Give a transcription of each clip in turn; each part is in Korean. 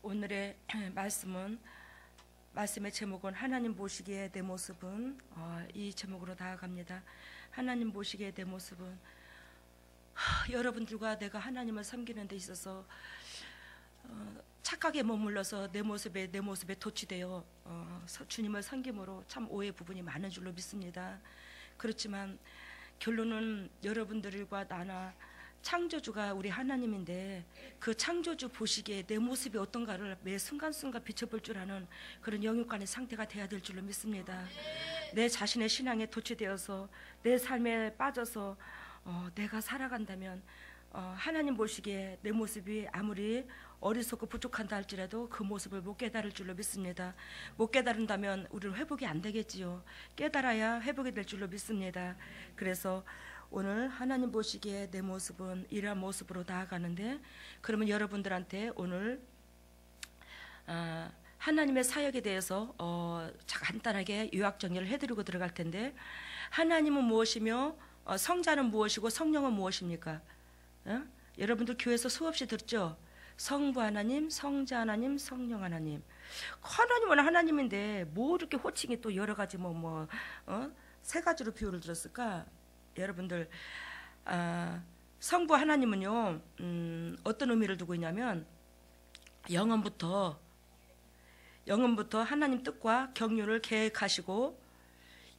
오늘의 말씀의 제목은 하나님 보시기에 내 모습은 이 제목으로 나아갑니다. 하나님 보시기에 내 모습은 여러분들과 내가 하나님을 섬기는 데 있어서 착각에 머물러서 내 모습에 도취되어 주님을 섬김으로 참 오해 부분이 많은 줄로 믿습니다. 그렇지만 결론은 여러분들과 나나 창조주가 우리 하나님인데 그 창조주 보시기에 내 모습이 어떤가를 매 순간순간 비춰볼 줄 아는 그런 영육간의 상태가 돼야 될 줄로 믿습니다. 내 자신의 신앙에 도취되어서 내 삶에 빠져서 내가 살아간다면 하나님 보시기에 내 모습이 아무리 어리석고 부족한다 할지라도 그 모습을 못 깨달을 줄로 믿습니다. 못 깨달은다면 우리는 회복이 안 되겠지요. 깨달아야 회복이 될 줄로 믿습니다. 그래서 오늘 하나님 보시기에 내 모습은 이러한 모습으로 나아가는데, 그러면 여러분들한테 오늘 하나님의 사역에 대해서 간단하게 요약 정리를 해드리고 들어갈 텐데, 하나님은 무엇이며 성자는 무엇이고 성령은 무엇입니까? 여러분들 교회에서 수없이 듣죠? 성부 하나님, 성자 하나님, 성령 하나님. 하나님은 하나님인데 뭐 이렇게 호칭이 또 여러 가지 세 가지로 비유를 들었을까? 여러분들 성부 하나님은요 어떤 의미를 두고 있냐면 영원부터 하나님 뜻과 경륜을 계획하시고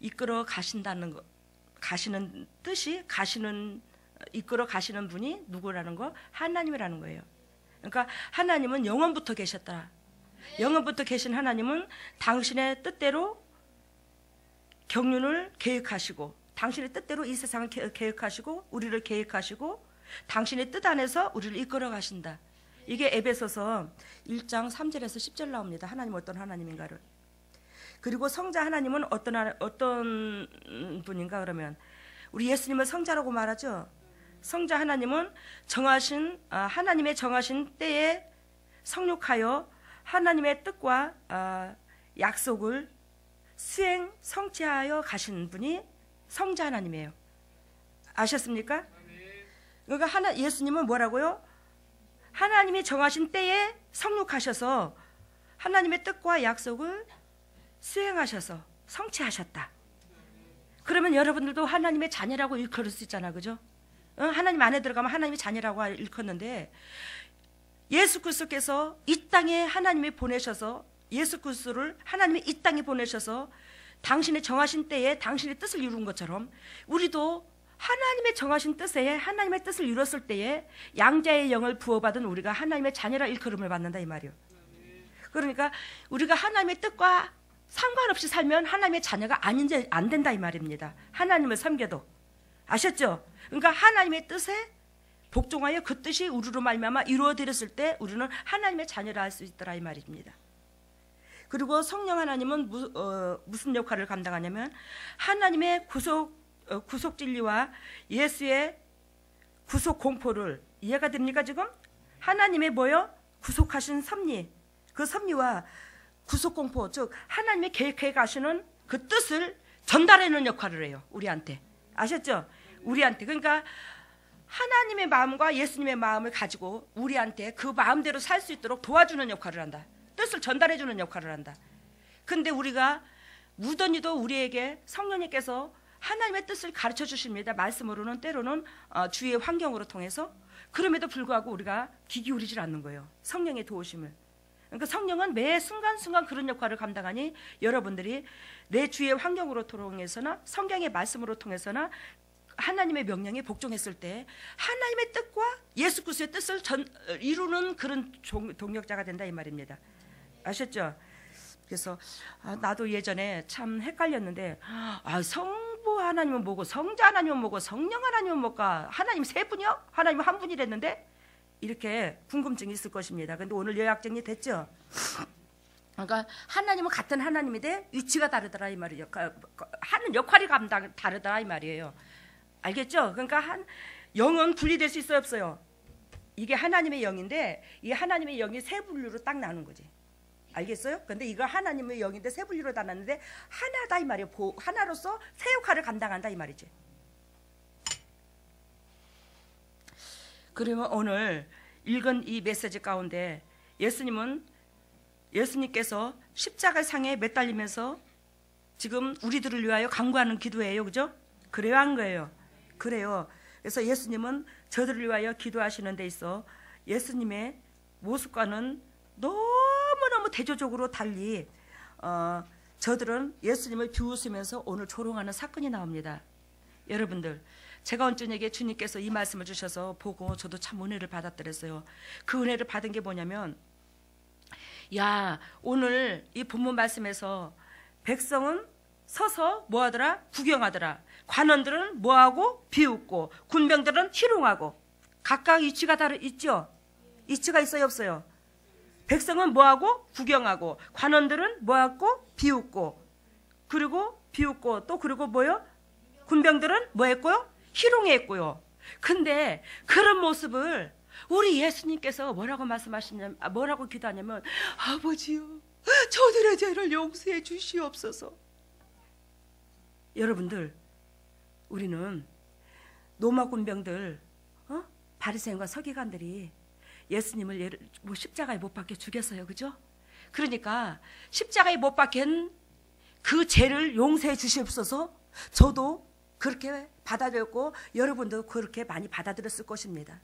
이끌어 가신다는 거, 가시는 뜻이 이끌어 가시는 분이 누구라는 거? 하나님이라는 거예요. 그러니까 하나님은 영원부터 계셨다. 영원부터 계신 하나님은 당신의 뜻대로 경륜을 계획하시고, 당신의 뜻대로 이 세상을 계획하시고 우리를 계획하시고 당신의 뜻 안에서 우리를 이끌어 가신다. 이게 에베소서 1장 3절에서 10절 나옵니다. 하나님 어떤 하나님인가를. 그리고 성자 하나님은 어떤 분인가 그러면 우리 예수님을 성자라고 말하죠. 성자 하나님은 하나님의 정하신 때에 성육하여 하나님의 뜻과 약속을 성취하여 가신 분이 성자 하나님이에요. 아셨습니까? 그러니까 예수님은 뭐라고요? 하나님이 정하신 때에 성육하셔서 하나님의 뜻과 약속을 수행하셔서 성취하셨다. 그러면 여러분들도 하나님의 자녀라고 일컬을 수 있잖아, 그죠? 하나님 안에 들어가면 하나님의 자녀라고 일컫는데, 예수 그리스도께서 이 땅에 하나님이 보내셔서, 예수 그리스도를 하나님이 이 땅에 보내셔서 당신의 정하신 때에 당신의 뜻을 이룬 것처럼 우리도 하나님의 정하신 뜻에 하나님의 뜻을 이뤘을 때에 양자의 영을 부어받은 우리가 하나님의 자녀라 일컬음을 받는다 이 말이요. 그러니까 우리가 하나님의 뜻과 상관없이 살면 하나님의 자녀가 안 된다 이 말입니다. 하나님을 섬겨도. 아셨죠? 그러니까 하나님의 뜻에 복종하여 그 뜻이 우리로 말미암아 이루어졌을 때 우리는 하나님의 자녀라 할 수 있더라 이 말입니다. 그리고 성령 하나님은 무슨 역할을 감당하냐면 하나님의 구속 진리와 예수의 구속 공포를, 이해가 됩니까 지금? 하나님의 구속하신 섭리, 그 섭리와 구속 공포, 즉 하나님의 계획해 가시는 그 뜻을 전달하는 역할을 해요. 우리한테. 아셨죠? 우리한테. 그러니까 하나님의 마음과 예수님의 마음을 가지고 우리한테 그 마음대로 살 수 있도록 도와주는 역할을 한다. 뜻을 전달해주는 역할을 한다. 근데 우리가 무던히도 우리에게 성령님께서 하나님의 뜻을 가르쳐 주십니다. 말씀으로는 때로는 주위의 환경으로 통해서. 그럼에도 불구하고 우리가 귀 기울이질 않는 거예요. 성령의 도우심을. 그러니까 성령은 매 순간순간 그런 역할을 감당하니 여러분들이 내 주위의 환경으로 통해서나 성경의 말씀으로 통해서나 하나님의 명령에 복종했을 때 하나님의 뜻과 예수 그리스도의 뜻을 이루는 그런 동력자가 된다 이 말입니다. 아셨죠? 그래서 나도 예전에 참 헷갈렸는데 성부 하나님은 뭐고 성자 하나님은 뭐고 성령 하나님은 뭘까? 하나님 세 분이요? 하나님 한 분이랬는데? 이렇게 궁금증이 있을 것입니다. 근데 오늘 요약 정리 됐죠? 그러니까 하나님은 같은 하나님인데 위치가 다르더라 이 말이죠. 하는 역할이 다르더라 이 말이에요. 알겠죠? 그러니까 영은 분리될 수 있어요, 없어요? 이게 하나님의 영인데 이 하나님의 영이 세 분류로 딱 나눈 거지. 알겠어요? 근데 이거 하나님의 영인데 세 분류로 다 나눴는데 하나다 이 말이에요. 하나로서 세 역할을 감당한다 이 말이지. 그러면 오늘 읽은 이 메시지 가운데 예수님은 예수님께서 십자가 상에 매달리면서 지금 우리들을 위하여 간구하는 기도예요. 그죠? 그래야 한 거예요. 그래요. 그래서 예수님은 저들을 위하여 기도하시는 데 있어 예수님의 모습과는 너무너무 대조적으로 달리 저들은 예수님을 비웃으면서 오늘 조롱하는 사건이 나옵니다. 여러분들, 제가 온 저녁에 주님께서 이 말씀을 주셔서 보고 저도 참 은혜를 받았더랬어요. 그 은혜를 받은 게 뭐냐면, 야, 오늘 이 본문 말씀에서 백성은 서서 뭐하더라? 구경하더라. 관원들은 뭐하고? 비웃고, 군병들은 희롱하고. 각각 이치가 있죠? 이치가 있어요, 없어요? 백성은 뭐하고? 구경하고, 관원들은 뭐하고? 비웃고, 그리고 비웃고, 또 그리고 뭐요? 군병들은 뭐 했고요? 희롱했고요. 근데 그런 모습을 우리 예수님께서 뭐라고 말씀하시냐면, 뭐라고 기도하냐면, 아버지요, 저들의 죄를 용서해 주시옵소서. 여러분들, 우리는 로마 군병들, 바리새인과 서기관들이 예수님을 십자가에 못 박혀 죽였어요. 그죠? 그러니까 십자가에 못 박힌 그 죄를 용서해 주시옵소서. 저도 그렇게 받아들였고 여러분도 그렇게 많이 받아들였을 것입니다.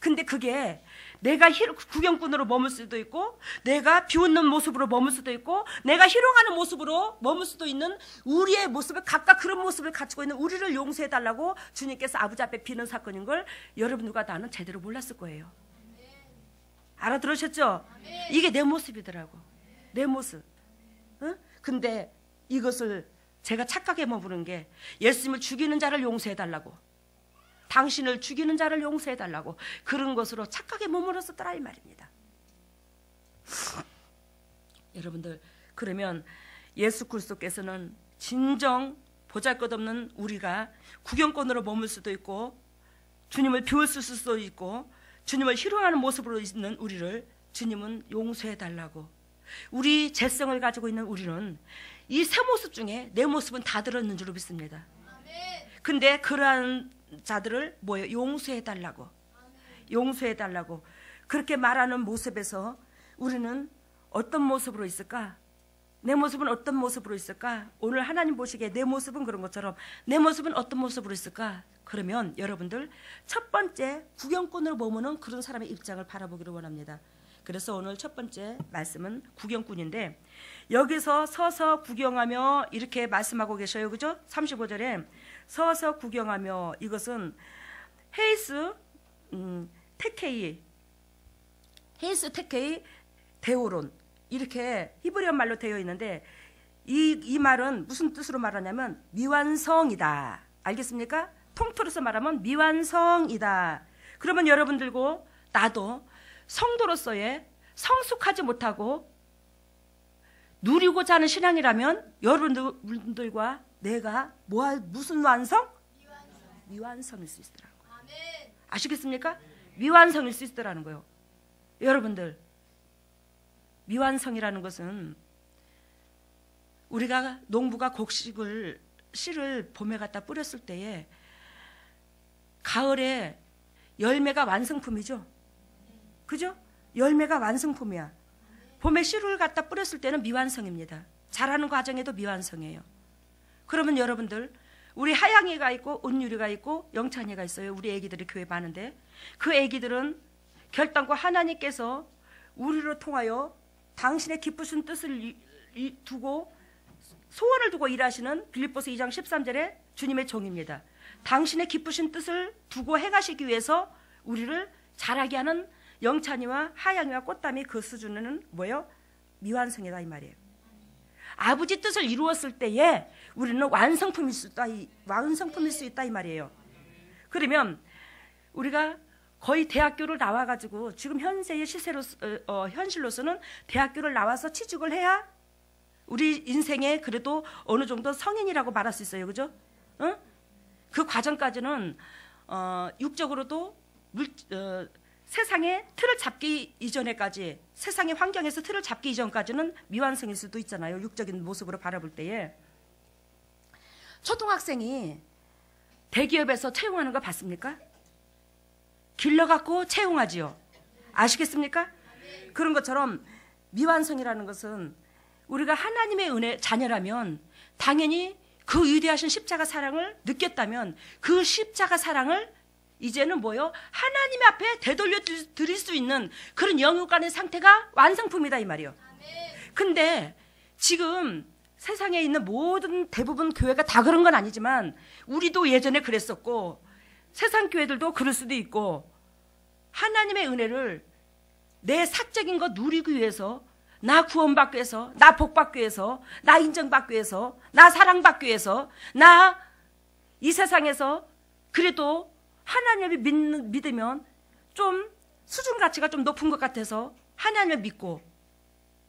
근데 그게 내가 구경꾼으로 머물 수도 있고, 내가 비웃는 모습으로 머물 수도 있고, 내가 희롱하는 모습으로 머물 수도 있는 우리의 모습을, 각각 그런 모습을 가지고 있는 우리를 용서해달라고 주님께서 아버지 앞에 비는 사건인 걸 여러분들과 나는 제대로 몰랐을 거예요. 알아들으셨죠? 이게 내 모습이더라고. 내 모습. 근데 이것을 제가 착각에 머무른 게, 예수님을 죽이는 자를 용서해달라고, 당신을 죽이는 자를 용서해달라고, 그런 것으로 착각에 머물렀었더라 이 말입니다. 여러분들, 그러면 예수 그리스도께서는 진정 보잘것없는 우리가 구경꾼으로 머물 수도 있고, 주님을 비웃을 수도 있고, 주님을 희롱하는 모습으로 있는 우리를 주님은 용서해달라고, 우리 죄성을 가지고 있는 우리는 이 세 모습 중에 내 모습은 다 들었는 줄로 믿습니다. 근데 그러한 자들을 뭐예요? 용서해달라고. 용서해달라고. 그렇게 말하는 모습에서 우리는 어떤 모습으로 있을까? 내 모습은 어떤 모습으로 있을까? 오늘 하나님 보시기에 내 모습은 그런 것처럼 내 모습은 어떤 모습으로 있을까? 그러면 여러분들, 첫 번째 구경꾼으로 머무는 그런 사람의 입장을 바라보기를 원합니다. 그래서 오늘 첫 번째 말씀은 구경꾼인데, 여기서 서서 구경하며 이렇게 말씀하고 계셔요. 그죠? 35절에 서서 구경하며, 이것은 헤이스 테케이 데오론, 이렇게 히브리어 말로 되어 있는데, 이 말은 무슨 뜻으로 말하냐면 미완성이다. 알겠습니까? 통틀어서 말하면 미완성이다. 그러면 여러분들고 나도 성도로서의 성숙하지 못하고 누리고자 하는 신앙이라면 여러분들과 내가 무슨 완성? 미완성일 수 있더라는 거예요. 아시겠습니까? 미완성일 수 있더라는 거예요. 여러분들, 미완성이라는 것은 우리가 농부가 씨를 봄에 갖다 뿌렸을 때에 가을에 열매가 완성품이죠. 그죠? 열매가 완성품이야. 봄에 씨를 갖다 뿌렸을 때는 미완성입니다. 자라는 과정에도 미완성이에요. 그러면 여러분들, 우리 하양이가 있고 은유리가 있고 영찬이가 있어요. 우리 애기들이 교회 많은데, 그 애기들은 결단과 하나님께서 우리로 통하여 당신의 기쁘신 뜻을 두고 소원을 두고 일하시는 빌립보서 2장 13절에 주님의 종입니다. 당신의 기쁘신 뜻을 두고 행하시기 위해서 우리를 자라게 하는 영찬이와 하양이와 꽃담이, 그 수준은 뭐예요? 미완성이다 이 말이에요. 아버지 뜻을 이루었을 때에 우리는 완성품일 수 있다 이 말이에요. 그러면 우리가 거의 대학교를 나와가지고 지금 현재의 현실로서는 대학교를 나와서 취직을 해야 우리 인생에 그래도 어느 정도 성인이라고 말할 수 있어요. 그죠? 그 과정까지는 육적으로도 세상의 틀을 잡기 이전에까지, 세상의 환경에서 틀을 잡기 이전까지는 미완성일 수도 있잖아요. 육적인 모습으로 바라볼 때에. 초등학생이 대기업에서 채용하는 거 봤습니까? 길러갖고 채용하지요. 아시겠습니까? 그런 것처럼 미완성이라는 것은 우리가 하나님의 은혜 자녀라면 당연히 그 위대하신 십자가 사랑을 느꼈다면 그 십자가 사랑을 이제는 뭐요? 하나님 앞에 되돌려 드릴 수 있는 그런 영육간의 상태가 완성품이다 이 말이요. 근데 지금 세상에 있는 모든 대부분 교회가 다 그런 건 아니지만 우리도 예전에 그랬었고 세상 교회들도 그럴 수도 있고 하나님의 은혜를 내 사적인 거 누리기 위해서 나 구원받기 위해서 나 복받기 위해서 나 인정받기 위해서 나 사랑받기 위해서 나 이 세상에서 그래도 하나님을 믿으면 좀 수준 가치가 좀 높은 것 같아서 하나님을 믿고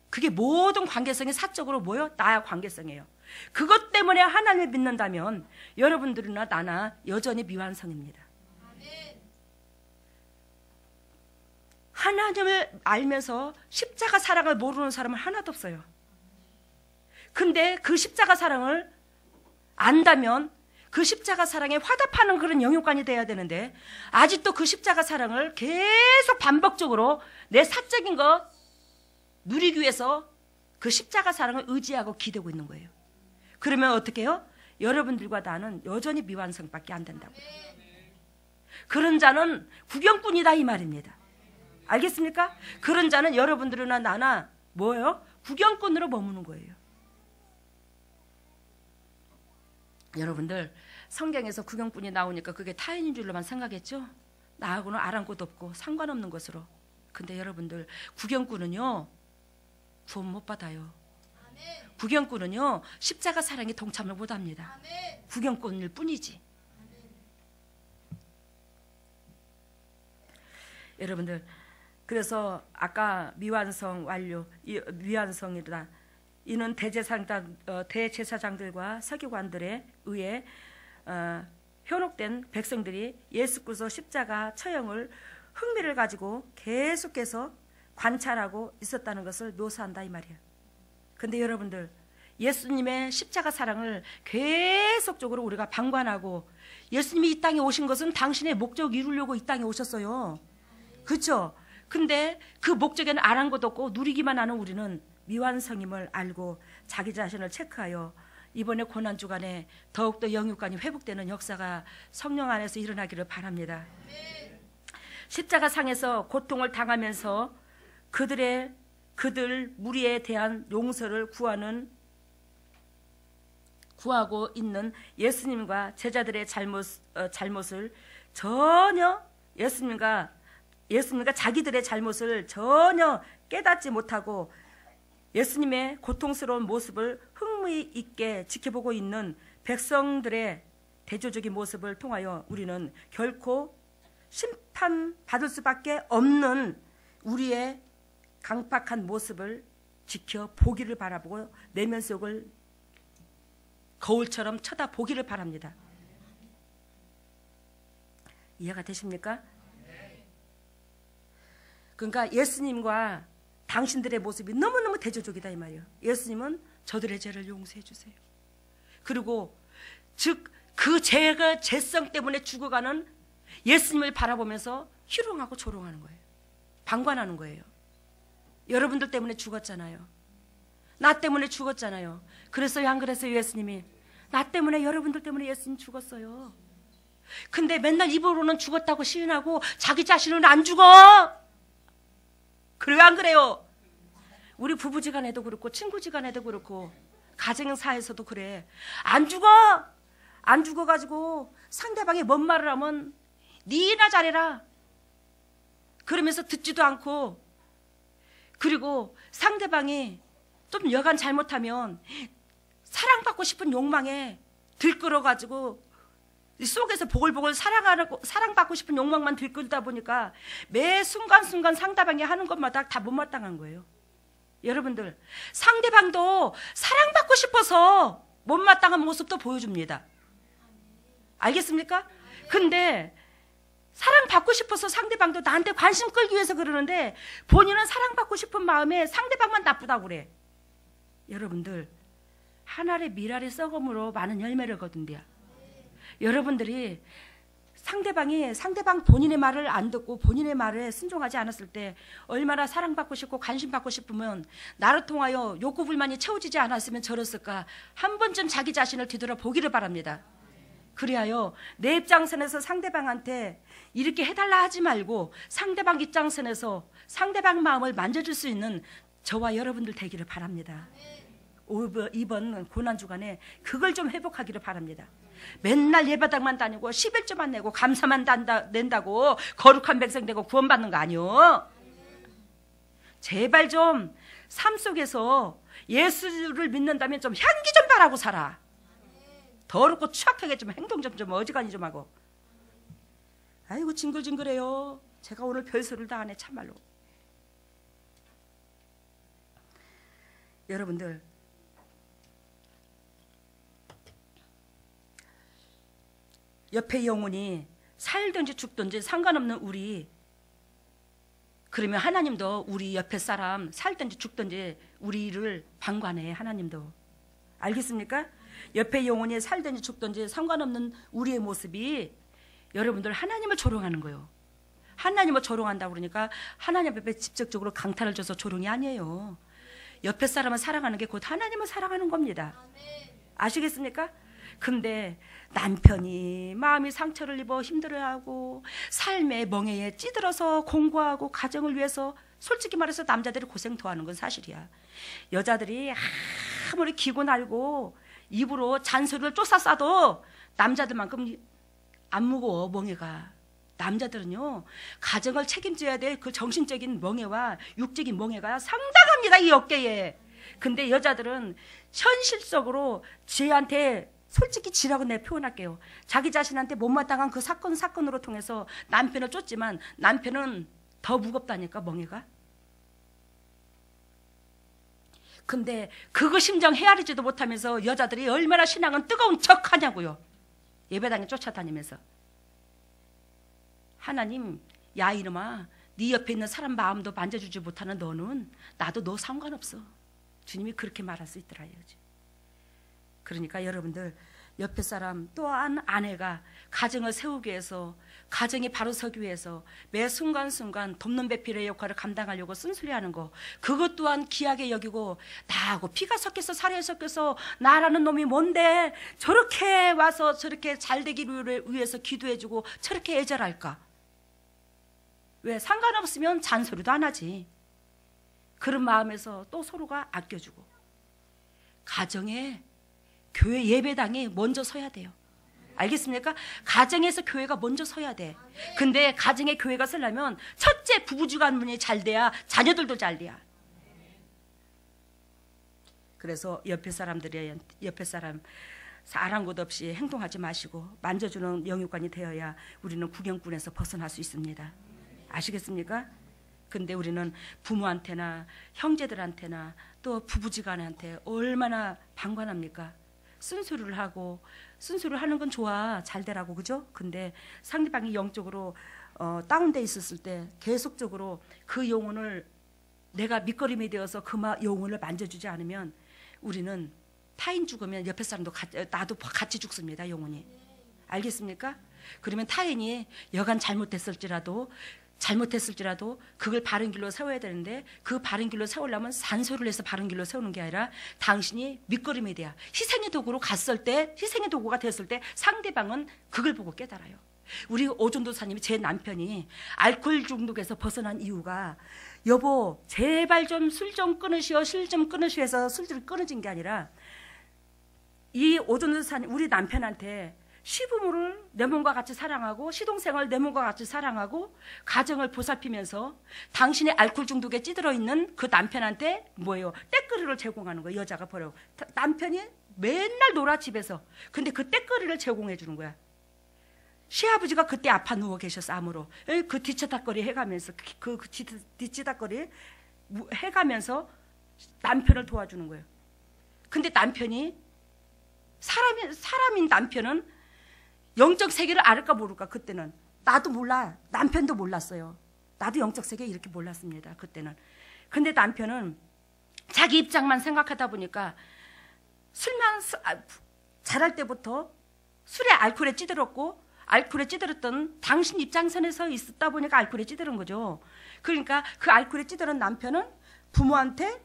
그게 모든 관계성이 사적으로 뭐요? 나의 관계성이에요. 그것 때문에 하나님을 믿는다면 여러분들이나 나나 여전히 미완성입니다. 하나님을 알면서 십자가 사랑을 모르는 사람은 하나도 없어요. 근데 그 십자가 사랑을 안다면 그 십자가 사랑에 화답하는 그런 영육간이 돼야 되는데 아직도 그 십자가 사랑을 계속 반복적으로 내 사적인 것 누리기 위해서 그 십자가 사랑을 의지하고 기대고 있는 거예요. 그러면 어떻게 해요? 여러분들과 나는 여전히 미완성밖에 안 된다고요. 그런 자는 구경꾼이다 이 말입니다. 알겠습니까? 그런 자는 여러분들이나 나나 뭐예요? 구경꾼으로 머무는 거예요. 여러분들 성경에서 구경꾼이 나오니까 그게 타인인 줄로만 생각했죠? 나하고는 아랑곳 없고 상관없는 것으로. 근데 여러분들 구경꾼은요 구원 못 받아요. 구경꾼은요 십자가 사랑에 동참을 못 합니다. 구경꾼일 뿐이지. 여러분들 그래서 아까 미완성 완료, 미완성이다. 이는 대제사장들과 서기관들에 의해 현혹된 백성들이 예수 그리스도 십자가 처형을 흥미를 가지고 계속해서 관찰하고 있었다는 것을 묘사한다 이 말이에요. 근데 여러분들 예수님의 십자가 사랑을 계속적으로 우리가 방관하고 예수님이 이 땅에 오신 것은 당신의 목적 이루려고 이 땅에 오셨어요. 그렇죠? 근데 그 목적에는 아랑곳 없고 누리기만 하는 우리는 미완성임을 알고 자기 자신을 체크하여 이번에 고난주간에 더욱더 영육간이 회복되는 역사가 성령 안에서 일어나기를 바랍니다. 십자가 상에서 고통을 당하면서 그들 무리에 대한 용서를 구하고 있는 예수님과 제자들의 잘못을 전혀 예수님과 자기들의 잘못을 전혀 깨닫지 못하고 예수님의 고통스러운 모습을 흥미 있게 지켜보고 있는 백성들의 대조적인 모습을 통하여 우리는 결코 심판받을 수밖에 없는 우리의 강팍한 모습을 지켜보기를 바라보고 내면 속을 거울처럼 쳐다보기를 바랍니다. 이해가 되십니까? 그러니까 예수님과 당신들의 모습이 너무너무 대조적이다 이 말이에요. 예수님은 저들의 죄를 용서해 주세요. 그리고 즉 그 죄성 때문에 죽어가는 예수님을 바라보면서 희롱하고 조롱하는 거예요. 방관하는 거예요. 여러분들 때문에 죽었잖아요. 나 때문에 죽었잖아요. 그랬어요 안 그랬어요? 예수님이 나 때문에 여러분들 때문에 예수님 죽었어요. 근데 맨날 입으로는 죽었다고 시인하고 자기 자신은 안 죽어. 그래요 안 그래요? 우리 부부지간에도 그렇고 친구지간에도 그렇고 가정사에서도 그래. 안 죽어가지고 상대방이 뭔 말을 하면 니나 잘해라 그러면서 듣지도 않고, 그리고 상대방이 좀 여간 잘못하면 사랑받고 싶은 욕망에 들끓어가지고 속에서 보글보글 사랑받고 싶은 욕망만 들끓다 보니까 매 순간순간 상대방이 하는 것마다 다 못마땅한 거예요. 여러분들 상대방도 사랑받고 싶어서 못마땅한 모습도 보여줍니다. 알겠습니까? 근데 사랑받고 싶어서 상대방도 나한테 관심 끌기 위해서 그러는데 본인은 사랑받고 싶은 마음에 상대방만 나쁘다고 그래. 여러분들 하늘의 밀알이 썩음으로 많은 열매를 거둔대요. 여러분들이 상대방 본인의 말을 안 듣고 본인의 말에 순종하지 않았을 때 얼마나 사랑받고 싶고 관심받고 싶으면 나를 통하여 욕구불만이 채워지지 않았으면 저랬을까. 한 번쯤 자기 자신을 뒤돌아보기를 바랍니다. 그리하여 내 입장선에서 상대방한테 이렇게 해달라 하지 말고 상대방 입장선에서 상대방 마음을 만져줄 수 있는 저와 여러분들 되기를 바랍니다. 이번 고난주간에 그걸 좀 회복하기를 바랍니다. 맨날 예배당만 다니고 11조만 내고 감사만 낸다고 거룩한 백성 되고 구원받는 거 아니요. 제발 좀 삶 속에서 예수를 믿는다면 좀 향기 좀 바라고 살아. 더럽고 추악하게 좀 행동 좀 어지간히 좀 하고. 아이고 징글징글해요. 제가 오늘 별소리를 다 하네 참말로. 여러분들 옆에 영혼이 살든지 죽든지 상관없는 우리, 그러면 하나님도 우리 옆에 사람 살든지 죽든지 우리를 방관해. 하나님도 알겠습니까? 옆에 영혼이 살든지 죽든지 상관없는 우리의 모습이 여러분들 하나님을 조롱하는 거예요. 하나님을 조롱한다고 그러니까 하나님 앞에 직접적으로 강탈을 줘서 조롱이 아니에요. 옆에 사람을 사랑하는 게 곧 하나님을 사랑하는 겁니다. 아시겠습니까? 근데 남편이 마음이 상처를 입어 힘들어하고 삶의 멍에에 찌들어서 공부하고 가정을 위해서 솔직히 말해서 남자들이 고생 더 하는 건 사실이야. 여자들이 아무리 기고 날고 입으로 잔소리를 쫓아 싸도 남자들만큼 안 무거워 멍에가. 남자들은요 가정을 책임져야 될 그 정신적인 멍에와 육적인 멍에가 상당합니다 이 어깨에. 근데 여자들은 현실적으로 쟤한테 솔직히 지라고 내가 표현할게요. 자기 자신한테 못마땅한 그 사건으로 통해서 남편을 쫓지만 남편은 더 무겁다니까 멍에가. 근데 그거 심정 헤아리지도 못하면서 여자들이 얼마나 신앙은 뜨거운 척 하냐고요. 예배당에 쫓아다니면서. 하나님, 야 이놈아, 네 옆에 있는 사람 마음도 만져주지 못하는 너는 나도 너 상관없어. 주님이 그렇게 말할 수 있더라 이거지. 그러니까 여러분들 옆에 사람 또한 아내가 가정을 세우기 위해서, 가정이 바로 서기 위해서 매 순간순간 돕는 배필의 역할을 감당하려고 쓴소리하는 거, 그것 또한 귀하게 여기고, 나하고 피가 섞여서 살이 섞여서 나라는 놈이 뭔데 저렇게 와서 저렇게 잘 되기를 위해서 기도해주고 저렇게 애절할까? 왜? 상관없으면 잔소리도 안 하지. 그런 마음에서 또 서로가 아껴주고. 가정에 교회 예배당이 먼저 서야 돼요. 알겠습니까? 가정에서 교회가 먼저 서야 돼. 근데 가정에 교회가 서려면 첫째 부부지간문이 잘 돼야 자녀들도 잘 돼야. 그래서 옆에 사람 아랑곳 없이 행동하지 마시고 만져주는 영육관이 되어야 우리는 구경꾼에서 벗어날 수 있습니다. 아시겠습니까? 근데 우리는 부모한테나 형제들한테나 또 부부지간한테 얼마나 방관합니까? 쓴소리를 하고, 쓴소리를 하는 건 좋아, 잘 되라고, 그죠? 근데 상대방이 영적으로 다운돼 있었을 때 계속적으로 그 영혼을 내가 밑거름이 되어서 그 영혼을 만져주지 않으면 우리는 타인 죽으면 옆에 사람도 나도 같이 죽습니다, 영혼이. 알겠습니까? 그러면 타인이 여간 잘못했을지라도 그걸 바른 길로 세워야 되는데, 그 바른 길로 세우려면 잔소리를 해서 바른 길로 세우는 게 아니라 당신이 밑거름이 돼야, 희생의 도구로 갔을 때, 희생의 도구가 됐을 때 상대방은 그걸 보고 깨달아요. 우리 오전도사님이, 제 남편이 알코올 중독에서 벗어난 이유가, 여보 제발 좀 술 좀 끊으시오, 술 좀 끊으시오 해서 술을 끊어진 게 아니라, 이 오전도사님 우리 남편한테 시부모를 내 몸과 같이 사랑하고, 시동생을 내 몸과 같이 사랑하고, 가정을 보살피면서 당신의 알코올 중독에 찌들어 있는 그 남편한테 뭐예요? 떼거리를 제공하는 거예요. 여자가 버려. 남편이 맨날 놀아 집에서. 근데 그 떼거리를 제공해 주는 거야. 시아버지가 그때 아파 누워 계셨어, 암으로. 그 뒤치다거리 해가면서, 뒤치다거리 해가면서 남편을 도와주는 거예요. 근데 남편이, 사람인 남편은 영적 세계를 알을까 모를까. 그때는 나도 몰라, 남편도 몰랐어요. 나도 영적 세계 이렇게 몰랐습니다, 그때는. 근데 남편은 자기 입장만 생각하다 보니까 술만 잘할 때부터 술에 알코올에 찌들었고, 알코올에 찌들었던 당신 입장선에서 있었다 보니까 알코올에 찌들은 거죠. 그러니까 그 알코올에 찌들은 남편은 부모한테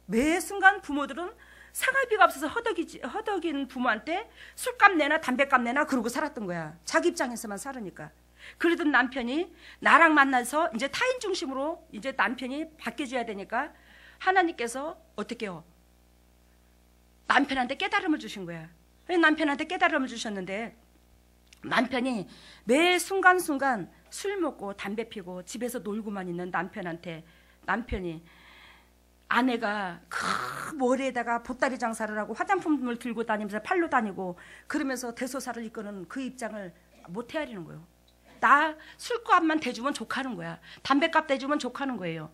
매 순간 부모들은 생활비가 없어서 허덕인 부모한테 술값 내나 담배값 내나 그러고 살았던 거야. 자기 입장에서만 살으니까. 그러던 남편이 나랑 만나서 이제 타인 중심으로 이제 남편이 바뀌어줘야 되니까 하나님께서 어떻게 해요? 남편한테 깨달음을 주신 거야. 남편한테 깨달음을 주셨는데 남편이 매 순간순간 술 먹고 담배 피고 집에서 놀고만 있는 남편한테 남편이 아내가 그 머리에다가 보따리 장사를 하고 화장품을 들고 다니면서 팔로 다니고 그러면서 대소사를 이끄는 그 입장을 못 헤아리는 거예요. 나 술값만 대주면 족하는 거야. 담배값 대주면 족하는 거예요.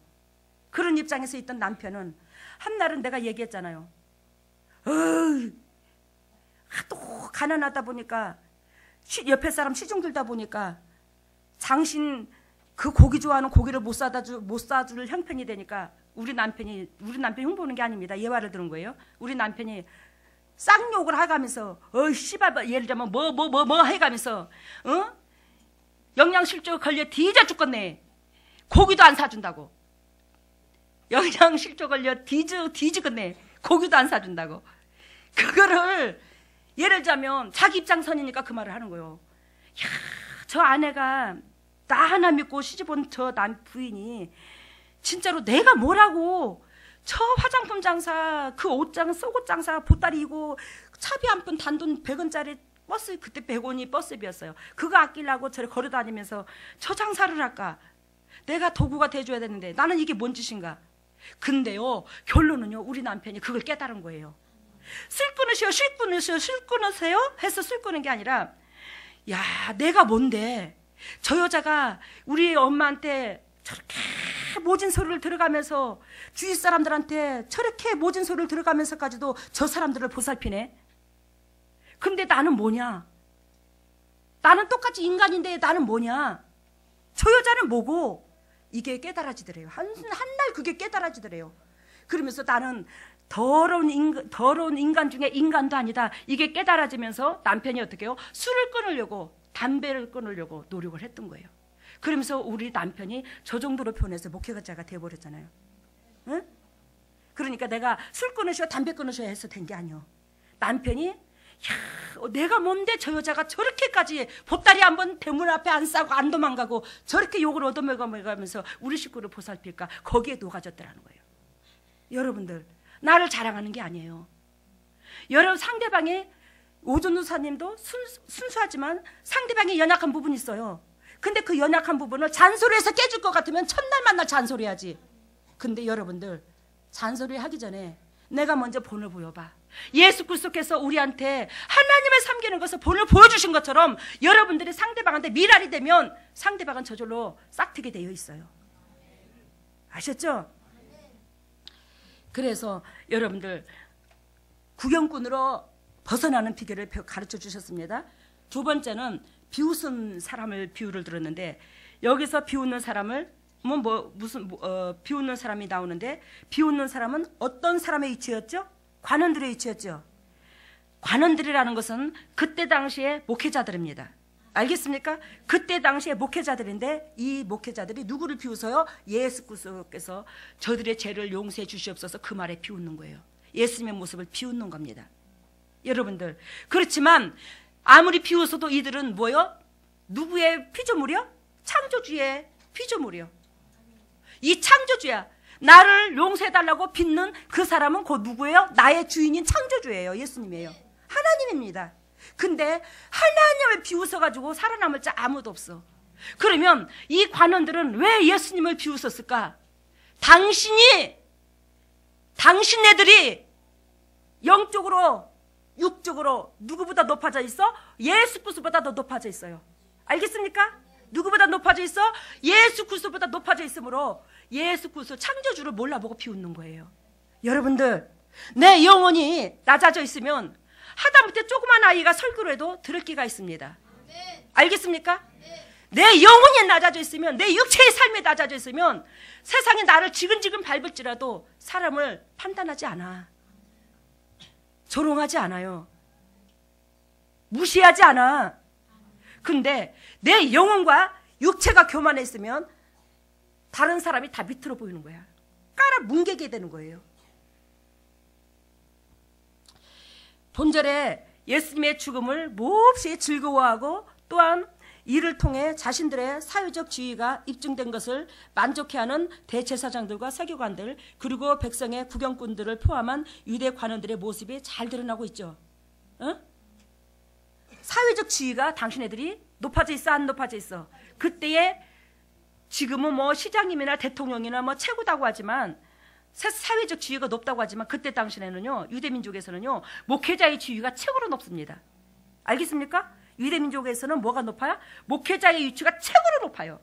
그런 입장에서 있던 남편은 한날은 내가 얘기했잖아요. 하도 가난하다 보니까 옆에 사람 시중 들다 보니까 당신 그 고기 좋아하는 고기를 못 사줄 형편이 되니까 우리 남편이 흉보는 게 아닙니다. 예화를 들은 거예요. 우리 남편이 쌍욕을 해가면서 씨발 예를 들면 뭐 해가면서 영양실조 걸려 뒤져 죽겠네. 고기도 안 사준다고. 영양실조 걸려 뒤지겠네. 고기도 안 사준다고. 그거를 예를 들자면 자기 입장선이니까 그 말을 하는 거예요. 야, 저 아내가 나 하나 믿고 시집 온 저 남 부인이 진짜로 내가 뭐라고 저 화장품 장사, 그 옷장, 속옷 장사, 보따리 이고 차비 한 푼 단돈 100원짜리 버스, 그때 100원이 버스비였어요. 그거 아끼려고 저를 걸어다니면서 저 장사를 할까? 내가 도구가 돼줘야 되는데 나는 이게 뭔 짓인가? 근데요, 결론은요, 우리 남편이 그걸 깨달은 거예요. 술 끊으세요 해서 술 끊은 게 아니라, 야, 내가 뭔데 저 여자가 우리 엄마한테 저렇게 모진 소리를 들어가면서 주위 사람들한테 저렇게 모진 소리를 들어가면서까지도 저 사람들을 보살피네. 근데 나는 뭐냐? 나는 똑같이 인간인데 나는 뭐냐? 저 여자는 뭐고? 이게 깨달아지더래요. 한 날 그게 깨달아지더래요. 그러면서 나는 더러운 인간 중에 인간도 아니다. 이게 깨달아지면서 남편이 어떻게 해요? 술을 끊으려고, 담배를 끊으려고 노력을 했던 거예요. 그러면서 우리 남편이 저 정도로 변해서 목회자가 돼버렸잖아요. 응? 그러니까 내가 술 끊으셔, 담배 끊으셔 해서 된 게 아니요. 남편이 야, 내가 뭔데 저 여자가 저렇게까지 보따리 한번 대문 앞에 안 싸고 안 도망가고 저렇게 욕을 얻어먹으면서 우리 식구를 보살필까? 거기에 녹아졌더라는 거예요. 여러분들, 나를 자랑하는 게 아니에요. 여러분, 상대방의 오전도사님도 순수하지만 상대방의 연약한 부분이 있어요. 근데 그 연약한 부분을 잔소리해서 깨줄 것 같으면 첫날 만날 잔소리하지. 근데 여러분들, 잔소리 하기 전에 내가 먼저 본을 보여봐. 예수 그리스도께서 우리한테 하나님을 섬기는 것을 본을 보여주신 것처럼 여러분들이 상대방한테 미랄이 되면 상대방은 저절로 싹트게 되어 있어요. 아셨죠? 그래서 여러분들, 구경꾼으로 벗어나는 비결을 가르쳐 주셨습니다. 두 번째는 비웃은 사람을 비유를 들었는데, 여기서 비웃는 사람을 비웃는 사람이 나오는데, 비웃는 사람은 어떤 사람의 이치였죠? 관원들의 이치였죠. 관원들이라는 것은 그때 당시에 목회자들입니다. 알겠습니까? 그때 당시에 목회자들인데, 이 목회자들이 누구를 비웃어요? 예수 그리스도께서 저들의 죄를 용서해 주시옵소서, 그 말에 비웃는 거예요. 예수님의 모습을 비웃는 겁니다. 여러분들, 그렇지만 아무리 비웃어도 이들은 뭐요? 누구의 피조물이요? 창조주의 피조물이요. 이 창조주야. 나를 용서해달라고 빚는 그 사람은 곧 누구예요? 나의 주인인 창조주예요. 예수님이에요. 하나님입니다. 근데 하나님을 비웃어가지고 살아남을 자 아무도 없어. 그러면 이 관원들은 왜 예수님을 비웃었을까? 당신네들이 영적으로, 육적으로 누구보다 높아져 있어? 예수 그리스도보다 더 높아져 있어요. 알겠습니까? 누구보다 높아져 있어? 예수 그리스도보다 높아져 있으므로 예수 그리스도 창조주를 몰라보고 비웃는 거예요. 여러분들, 내 영혼이 낮아져 있으면 하다못해 조그만 아이가 설교를 해도 들을 기가 있습니다. 알겠습니까? 내 영혼이 낮아져 있으면, 내 육체의 삶이 낮아져 있으면 세상에 나를 지근지근 밟을지라도 사람을 판단하지 않아. 조롱하지 않아요. 무시하지 않아. 근데 내 영혼과 육체가 교만했으면 다른 사람이 다 밑으로 보이는 거야. 깔아 뭉개게 되는 거예요. 본절에 예수님의 죽음을 몹시 즐거워하고 또한 이를 통해 자신들의 사회적 지위가 입증된 것을 만족해하는 대제사장들과 세교관들 그리고 백성의 구경꾼들을 포함한 유대 관원들의 모습이 잘 드러나고 있죠. 어? 사회적 지위가 당신네들이 높아져 있어 안 높아져 있어? 그때에 지금은 뭐 시장님이나 대통령이나 뭐 최고다고 하지만 사회적 지위가 높다고 하지만 그때 당시에는요 유대민족에서는요 목회자의 지위가 최고로 높습니다. 알겠습니까? 유대민족에서는 뭐가 높아요? 목회자의 위치가 최고로 높아요.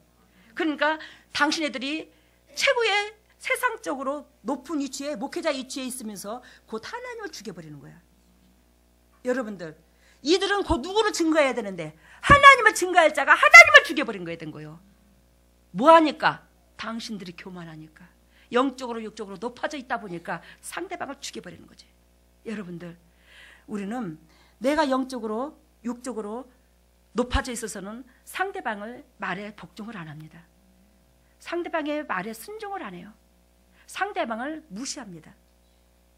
그러니까 당신네들이 최고의 세상적으로 높은 위치에 목회자의 위치에 있으면서 곧 하나님을 죽여버리는 거야. 여러분들 이들은 곧 누구를 증거해야 되는데 하나님을 증거할 자가 하나님을 죽여버린 거야 된 거예요. 뭐하니까? 당신들이 교만하니까 영적으로 육적으로 높아져 있다 보니까 상대방을 죽여버리는 거지. 여러분들 우리는 내가 영적으로 육적으로 높아져 있어서는 상대방을 말에 복종을 안 합니다. 상대방의 말에 순종을 안 해요. 상대방을 무시합니다.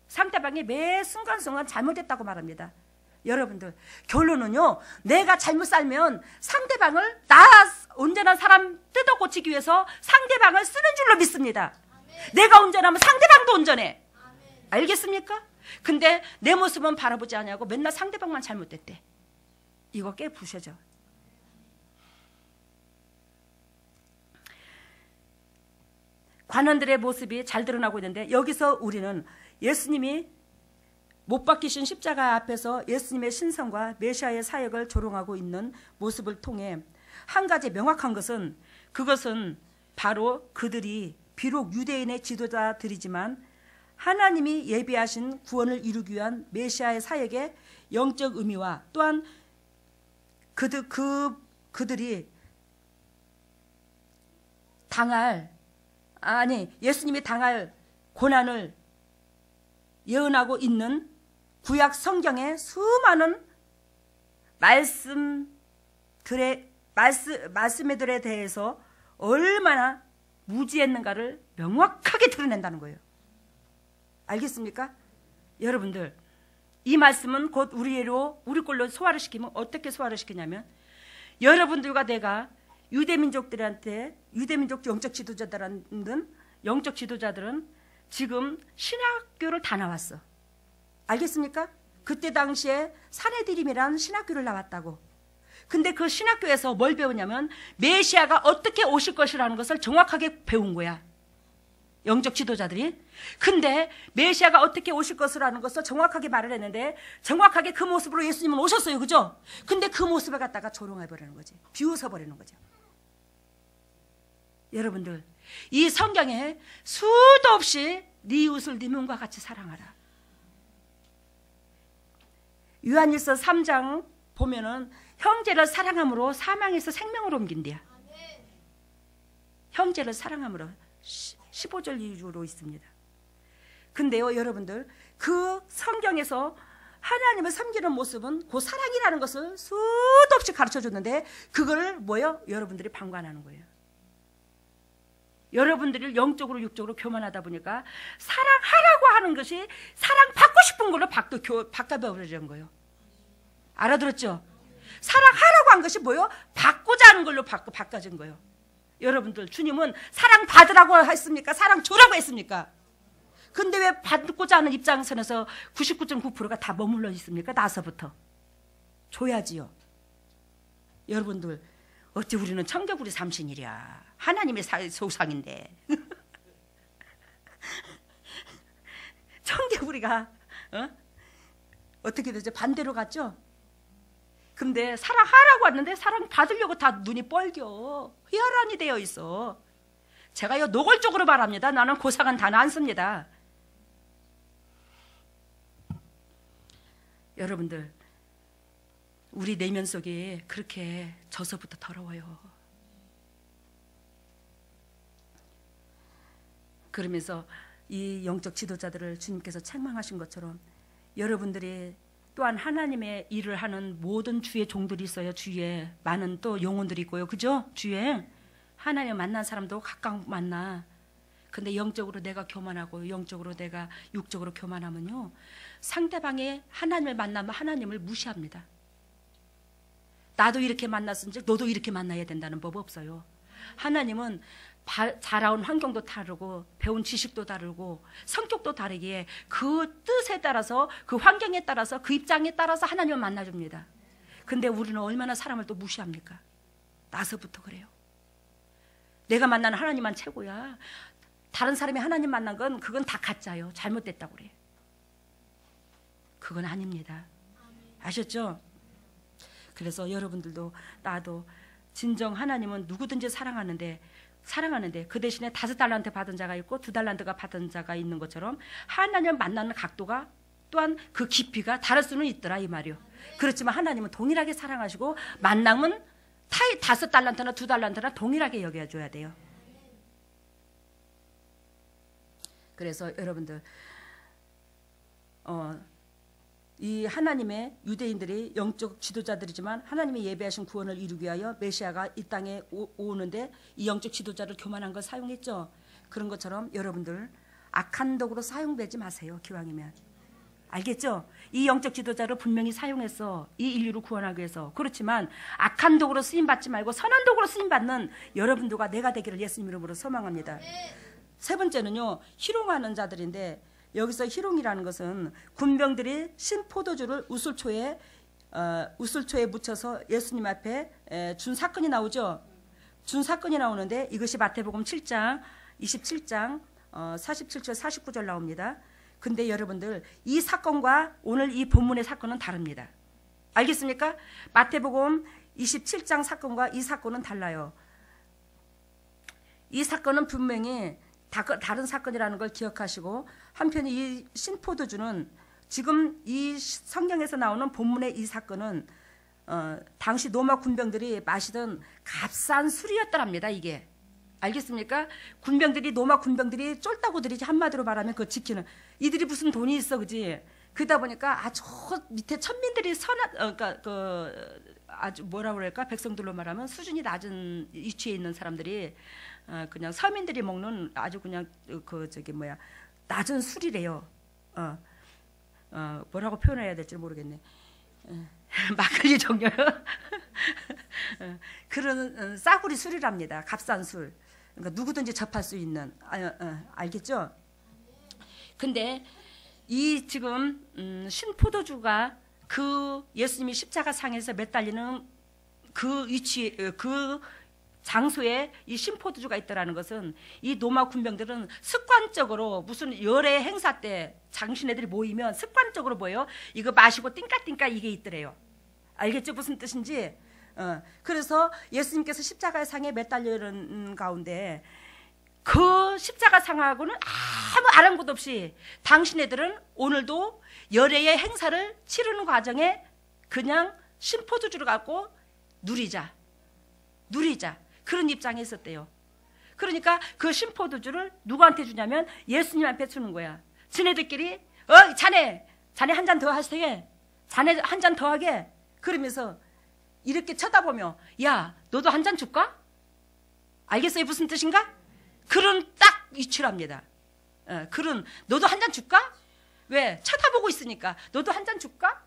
상대방이 매 순간순간 잘못했다고 말합니다. 여러분들 결론은요 내가 잘못 살면 상대방을 나 온전한 사람 뜯어 고치기 위해서 상대방을 쓰는 줄로 믿습니다. 내가 온전하면 상대방도 온전해. 알겠습니까? 근데 내 모습은 바라보지 않냐고 맨날 상대방만 잘못됐대. 이거 깨 부셔져. 관원들의 모습이 잘 드러나고 있는데 여기서 우리는 예수님이 못 박히신 십자가 앞에서 예수님의 신성과 메시아의 사역을 조롱하고 있는 모습을 통해 한 가지 명확한 것은 그것은 바로 그들이 비록 유대인의 지도자들이지만 하나님이 예비하신 구원을 이루기 위한 메시아의 사역의 영적 의미와 또한 그들이 예수님이 당할 고난을 예언하고 있는 구약 성경의 수많은 말씀들에 대해서 얼마나 무지했는가를 명확하게 드러낸다는 거예요. 알겠습니까? 여러분들 이 말씀은 곧 우리 꼴로 소화를 시키면 어떻게 소화를 시키냐면 여러분들과 내가 유대민족 영적 지도자들은 지금 신학교를 다 나왔어. 알겠습니까? 그때 당시에 산헤드림이라는 신학교를 나왔다고. 근데 그 신학교에서 뭘 배우냐면 메시아가 어떻게 오실 것이라는 것을 정확하게 배운 거야. 영적 지도자들이. 근데 메시아가 어떻게 오실 것이라는 것을 정확하게 말을 했는데 정확하게 그 모습으로 예수님은 오셨어요. 그죠? 근데 그 모습을 갖다가 조롱해버리는 거지. 비웃어버리는 거죠. 여러분들 이 성경에 수도 없이 네 이웃을 네 몸과 같이 사랑하라. 요한일서 3장 보면은 형제를 사랑함으로 사망에서 생명으로 옮긴대요. 형제를 사랑함으로 15절 이후로 있습니다. 근데요 여러분들 그 성경에서 하나님을 섬기는 모습은 그 사랑이라는 것을 수도 없이 가르쳐줬는데 그걸 여러분들이 방관하는 거예요. 여러분들이 영적으로 육적으로 교만하다 보니까 사랑하라고 하는 것이 사랑받고 싶은 걸로 바꿔버리는 거예요. 알아들었죠? 사랑하라고 한 것이 받고자 하는 걸로 바꿔진 거예요. 여러분들 주님은 사랑받으라고 했습니까? 사랑 주라고 했습니까? 근데 왜 받고자 하는 입장선에서 99.9%가 다 머물러 있습니까? 나서부터 줘야지요. 여러분들 어찌 우리는 청개구리 삼신이랴. 하나님의 소상인데 청개구리가 어떻게 되죠? 반대로 갔죠? 근데 사랑하라고 왔는데 사랑 받으려고 다 눈이 뻘겨. 혈안이 되어 있어. 제가요 노골적으로 말합니다. 나는 고상한 단어 안 씁니다. 여러분들 우리 내면 속이 그렇게 져서부터 더러워요. 그러면서 이 영적 지도자들을 주님께서 책망하신 것처럼 여러분들이 또한 하나님의 일을 하는 모든 주의 종들이 있어요. 주위에 많은 또 영혼들이 있고요. 그죠? 주위에 하나님 만난 사람도 각각 만나. 근데 영적으로 내가 교만하고 영적으로 내가 육적으로 교만하면요, 상대방이 하나님을 만나면 하나님을 무시합니다. 나도 이렇게 만났은지 너도 이렇게 만나야 된다는 법 없어요. 하나님은 자라온 환경도 다르고 배운 지식도 다르고 성격도 다르기에 그 뜻에 따라서 그 환경에 따라서 그 입장에 따라서 하나님을 만나줍니다. 근데 우리는 얼마나 사람을 또 무시합니까? 나서부터 그래요. 내가 만나는 하나님만 최고야. 다른 사람이 하나님 만난 건 그건 다 가짜예요. 잘못됐다고 그래요. 그건 아닙니다. 아셨죠? 그래서 여러분들도 나도 진정 하나님은 누구든지 사랑하는데 그 대신에 5달란트 받은 자가 있고 2달란트가 받은 자가 있는 것처럼 하나님을 만나는 각도가 또한 그 깊이가 다를 수는 있더라 이 말이요. 그렇지만 하나님은 동일하게 사랑하시고 만남은 5달란트나 2달란트나 동일하게 여겨줘야 돼요. 그래서 여러분들 이 하나님의 유대인들이 영적 지도자들이지만 하나님의 예배하신 구원을 이루기 위하여 메시아가 이 땅에 오는데 이 영적 지도자를 교만한 걸 사용했죠. 그런 것처럼 여러분들 악한 도구로 사용되지 마세요. 기왕이면. 알겠죠? 이 영적 지도자를 분명히 사용했어. 이 인류를 구원하기 위해서. 그렇지만 악한 도구로 쓰임받지 말고 선한 도구로 쓰임받는 여러분들과 내가 되기를 예수님 이름으로 소망합니다. 세 번째는요, 희롱하는 자들인데 여기서 희롱이라는 것은 군병들이 신포도주를 우슬초에 묻혀서 예수님 앞에 준 사건이 나오죠. 준 사건이 나오는데 이것이 마태복음 7장 27장 47절 49절 나옵니다. 근데 여러분들 이 사건과 오늘 이 본문의 사건은 다릅니다. 알겠습니까? 마태복음 27장 사건과 이 사건은 달라요. 이 사건은 분명히 다른 사건이라는 걸 기억하시고, 한편 이 신포도주는 지금 이 성경에서 나오는 본문의 이 사건은 당시 로마 군병들이 마시던 값싼 술이었더랍니다. 이게 알겠습니까? 로마 군병들이 쫄따구들이지, 한마디로 말하면 그거 지키는, 이들이 무슨 돈이 있어, 그지? 그러다 보니까 아주 밑에 천민들이 그러니까 아주 뭐라 그럴까, 백성들로 말하면 수준이 낮은 위치에 있는 사람들이 그냥 서민들이 먹는 아주 그냥 낮은 술이래요. 뭐라고 표현해야 될지 모르겠네. 막걸리 종류요. 그런 싸구리 술이랍니다. 값싼 술. 그러니까 누구든지 접할 수 있는. 알겠죠? 근데 이 지금 신포도주가 그 예수님이 십자가 상에서 매달리는 그 위치, 그 장소에 이 신포도주가 있다라는 것은 이 로마 군병들은 습관적으로 무슨 열애 행사 때 장신애들이 모이면 습관적으로 뭐예요? 이거 마시고 띵까띵까 이게 있더래요. 알겠죠? 무슨 뜻인지? 그래서 예수님께서 십자가 상에 매달리는 가운데 그 십자가 상하고는 아무 아랑곳 없이 당신애들은 오늘도 열애의 행사를 치르는 과정에 그냥 신포도주를 갖고 누리자 그런 입장에 있었대요. 그러니까 그 신포도주를 누구한테 주냐면 예수님 앞에 주는 거야. 지네들끼리 자네 한 잔 더 하세요. 자네 한 잔 더 하게. 그러면서 이렇게 쳐다보며, 야, 너도 한 잔 줄까? 알겠어요? 무슨 뜻인가? 그런 딱 위치랍니다. 그런, 너도 한 잔 줄까? 왜? 쳐다보고 있으니까. 너도 한 잔 줄까?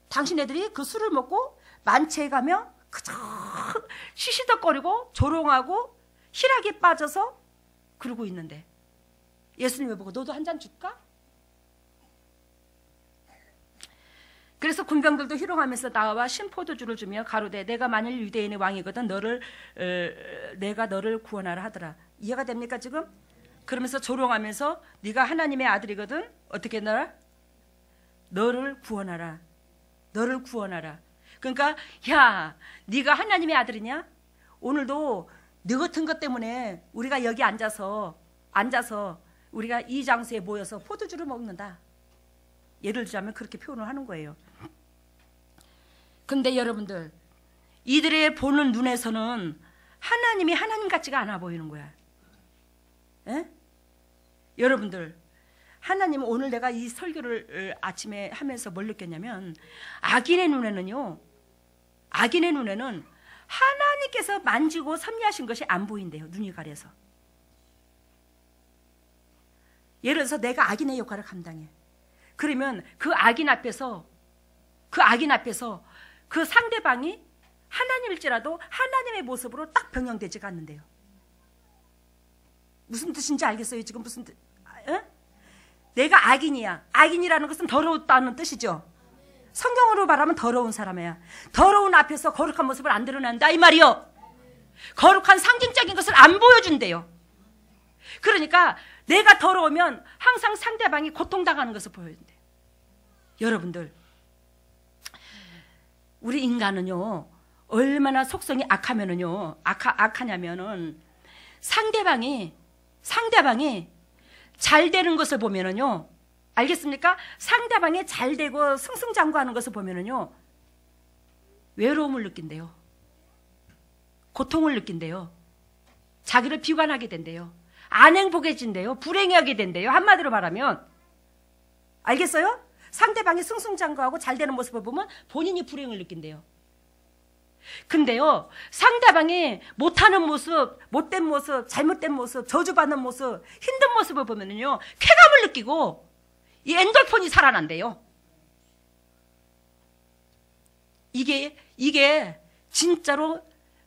당신애들이 그 술을 먹고 만취해 가며 그저 시시덕거리고 조롱하고 희락에 빠져서 그러고 있는데 예수님을 보고 너도 한 잔 줄까? 그래서 군병들도 희롱하면서 나와 신포도주를 주며 가로되 내가 만일 유대인의 왕이거든 내가 너를 구원하라 하더라. 이해가 됩니까 지금? 그러면서 조롱하면서 네가 하나님의 아들이거든 어떻게 너를 구원하라. 그러니까 야, 네가 하나님의 아들이냐? 오늘도 너 같은 것 때문에 우리가 여기 앉아서 우리가 이 장소에 모여서 포도주를 먹는다. 예를 들자면 그렇게 표현을 하는 거예요. 근데 여러분들, 이들의 보는 눈에서는 하나님이 하나님 같지가 않아 보이는 거야. 에? 여러분들, 하나님은 오늘 내가 이 설교를 아침에 하면서 뭘 느꼈냐면 악인의 눈에는 하나님께서 만지고 섭리하신 것이 안 보인대요. 눈이 가려서. 예를 들어서 내가 악인의 역할을 감당해. 그러면 그 악인 앞에서 그 상대방이 하나님일지라도 하나님의 모습으로 딱 변형되지가 않는데요. 무슨 뜻인지 알겠어요? 지금 무슨 뜻? 내가 악인이야. 악인이라는 것은 더러웠다는 뜻이죠. 성경으로 말하면 더러운 사람이야. 더러운 앞에서 거룩한 모습을 안 드러난다 이 말이요. 거룩한 상징적인 것을 안 보여준대요. 그러니까 내가 더러우면 항상 상대방이 고통당하는 것을 보여준대요. 여러분들, 우리 인간은요 얼마나 속성이 악하냐면은 상대방이 잘 되는 것을 보면은요, 알겠습니까? 상대방이 잘 되고 승승장구하는 것을 보면은요 외로움을 느낀대요. 고통을 느낀대요. 자기를 비관하게 된대요. 안 행복해진대요. 불행하게 된대요. 한마디로 말하면, 알겠어요? 상대방이 승승장구하고 잘 되는 모습을 보면 본인이 불행을 느낀대요. 근데요, 상대방이 못하는 모습, 못된 모습, 잘못된 모습, 저주받는 모습, 힘든 모습을 보면은요 쾌감을 느끼고 이 엔돌폰이 살아난대요. 이게 진짜로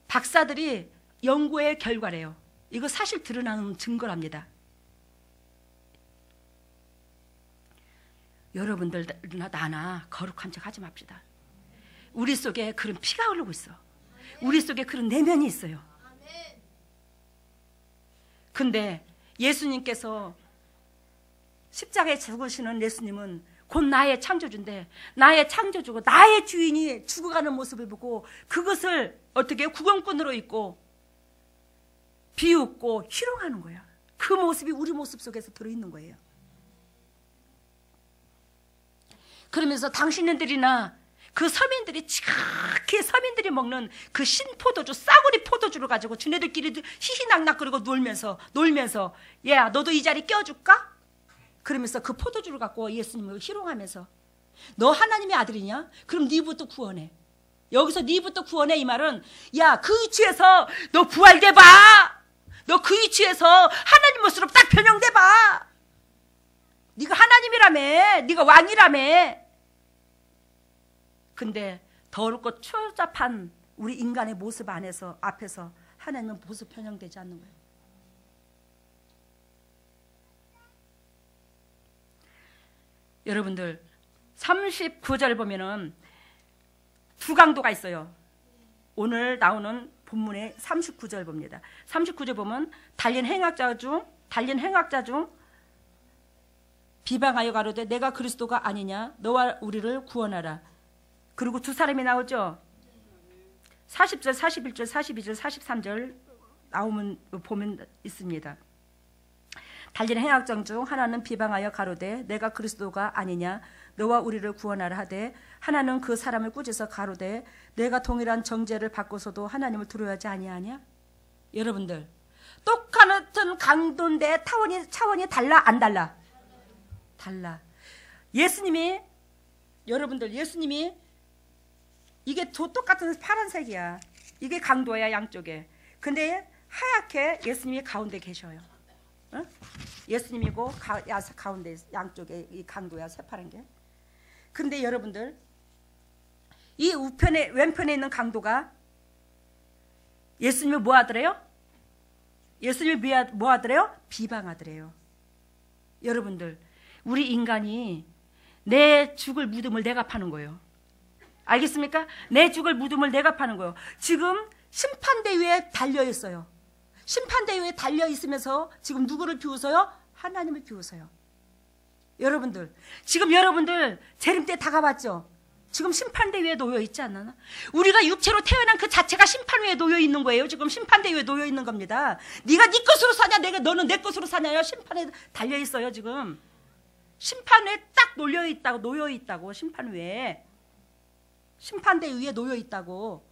박사들이 연구의 결과래요. 이거 사실 드러나는 증거랍니다. 여러분들나 나나 거룩한 척 하지 맙시다. 우리 속에 그런 피가 흐르고 있어. 우리 속에 그런 내면이 있어요. 근데 예수님께서 십자가에 죽으시는 예수님은 곧 나의 창조주인데, 나의 창조주고 나의 주인이 죽어가는 모습을 보고 그것을 어떻게 구경꾼으로 있고 비웃고 희롱하는 거야. 그 모습이 우리 모습 속에서 들어있는 거예요. 그러면서 당신네들이나 그 서민들이 지각히 서민들이 먹는 그 신포도주, 싸구리 포도주를 가지고 지네들끼리 희희낙낙거리고 놀면서 야 너도 이 자리 껴줄까? 그러면서 그 포도주를 갖고 예수님을 희롱하면서 너 하나님의 아들이냐? 그럼 네부터 구원해. 여기서 네부터 구원해 이 말은, 야 그 위치에서 너 부활돼 봐. 너 그 위치에서 하나님 모습으로 딱 변형돼 봐. 네가 하나님이라며, 네가 왕이라며. 근데 더럽고 초잡한 우리 인간의 모습 앞에서 하나님은 모습 변형되지 않는 거예요. 여러분들 39절 보면은 두 강도가 있어요. 오늘 나오는 본문의 39절 봅니다. 39절 보면 달린 행악자 중 비방하여 가로되 내가 그리스도가 아니냐 너와 우리를 구원하라. 그리고 두 사람이 나오죠. 40절, 41절, 42절, 43절 보면 있습니다. 달린 행악장 중 하나는 비방하여 가로되 내가 그리스도가 아니냐 너와 우리를 구원하라 하되, 하나는 그 사람을 꾸짖어 가로되 내가 동일한 정죄를 받고서도 하나님을 두려워하지 아니하냐. 여러분들 똑같은 강도인데 차원이 달라 안 달라? 달라. 예수님이 이게 똑같은 파란색이야. 이게 강도야 양쪽에. 근데 하얗게 예수님이 가운데 계셔요. 어? 예수님이고 가운데 양쪽에 이 강도야 새파란 게. 근데 여러분들 이 왼편에 있는 강도가 예수님을 뭐 하더래요? 예수님이 뭐 하더래요? 비방하더래요. 여러분들 우리 인간이 내 죽을 무덤을 내가 파는 거예요. 알겠습니까? 내 죽을 무덤을 내가 파는 거예요. 지금 심판대 위에 달려있어요. 심판대 위에 달려있으면서 지금 누구를 비웃어요? 하나님을 비웃어요. 여러분들 지금 여러분들 재림 때 다가왔죠? 지금 심판대 위에 놓여있지 않나? 우리가 육체로 태어난 그 자체가 심판 위에 놓여있는 거예요. 지금 심판대 위에 놓여있는 겁니다. 네가 네 것으로 사냐 너는 내 것으로 사냐요? 심판에 달려있어요. 지금 심판에 딱 놓여있다고 심판 위에 심판대 위에 놓여있다고.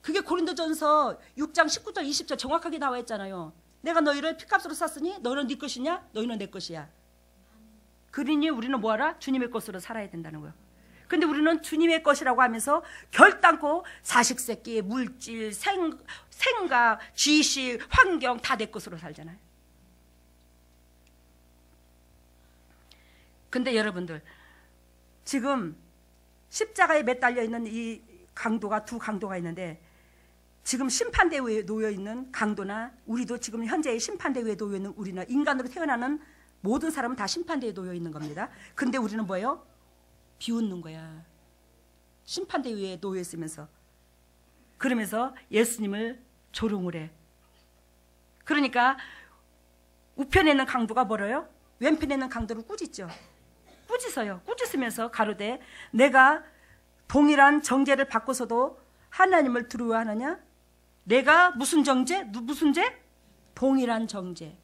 그게 고린도전서 6장 19절 20절 정확하게 나와 있잖아요. 내가 너희를 피값으로 샀으니 너희는 네 것이냐? 너희는 내 것이야. 그러니 우리는 뭐하라? 주님의 것으로 살아야 된다는 거예요. 근데 우리는 주님의 것이라고 하면서 결단코 자식새끼, 물질, 생각, 지식, 환경 다 내 것으로 살잖아요. 근데 여러분들 지금 십자가에 매달려 있는 이 강도가 두 강도가 있는데 지금 심판대 위에 놓여 있는 강도나 우리도 지금 현재의 심판대 위에 놓여 있는 우리나 인간으로 태어나는 모든 사람은 다 심판대에 놓여 있는 겁니다. 근데 우리는 뭐예요? 비웃는 거야. 심판대 위에 놓여 있으면서. 그러면서 예수님을 조롱을 해. 그러니까 우편에 있는 강도가 뭐래요? 왼편에 있는 강도를 꾸짖죠. 꾸짖어요. 꾸짖으면서 가로되 내가 동일한 정죄를 받고서도 하나님을 두려워하느냐? 내가 무슨 정죄? 무슨 죄? 동일한 정죄.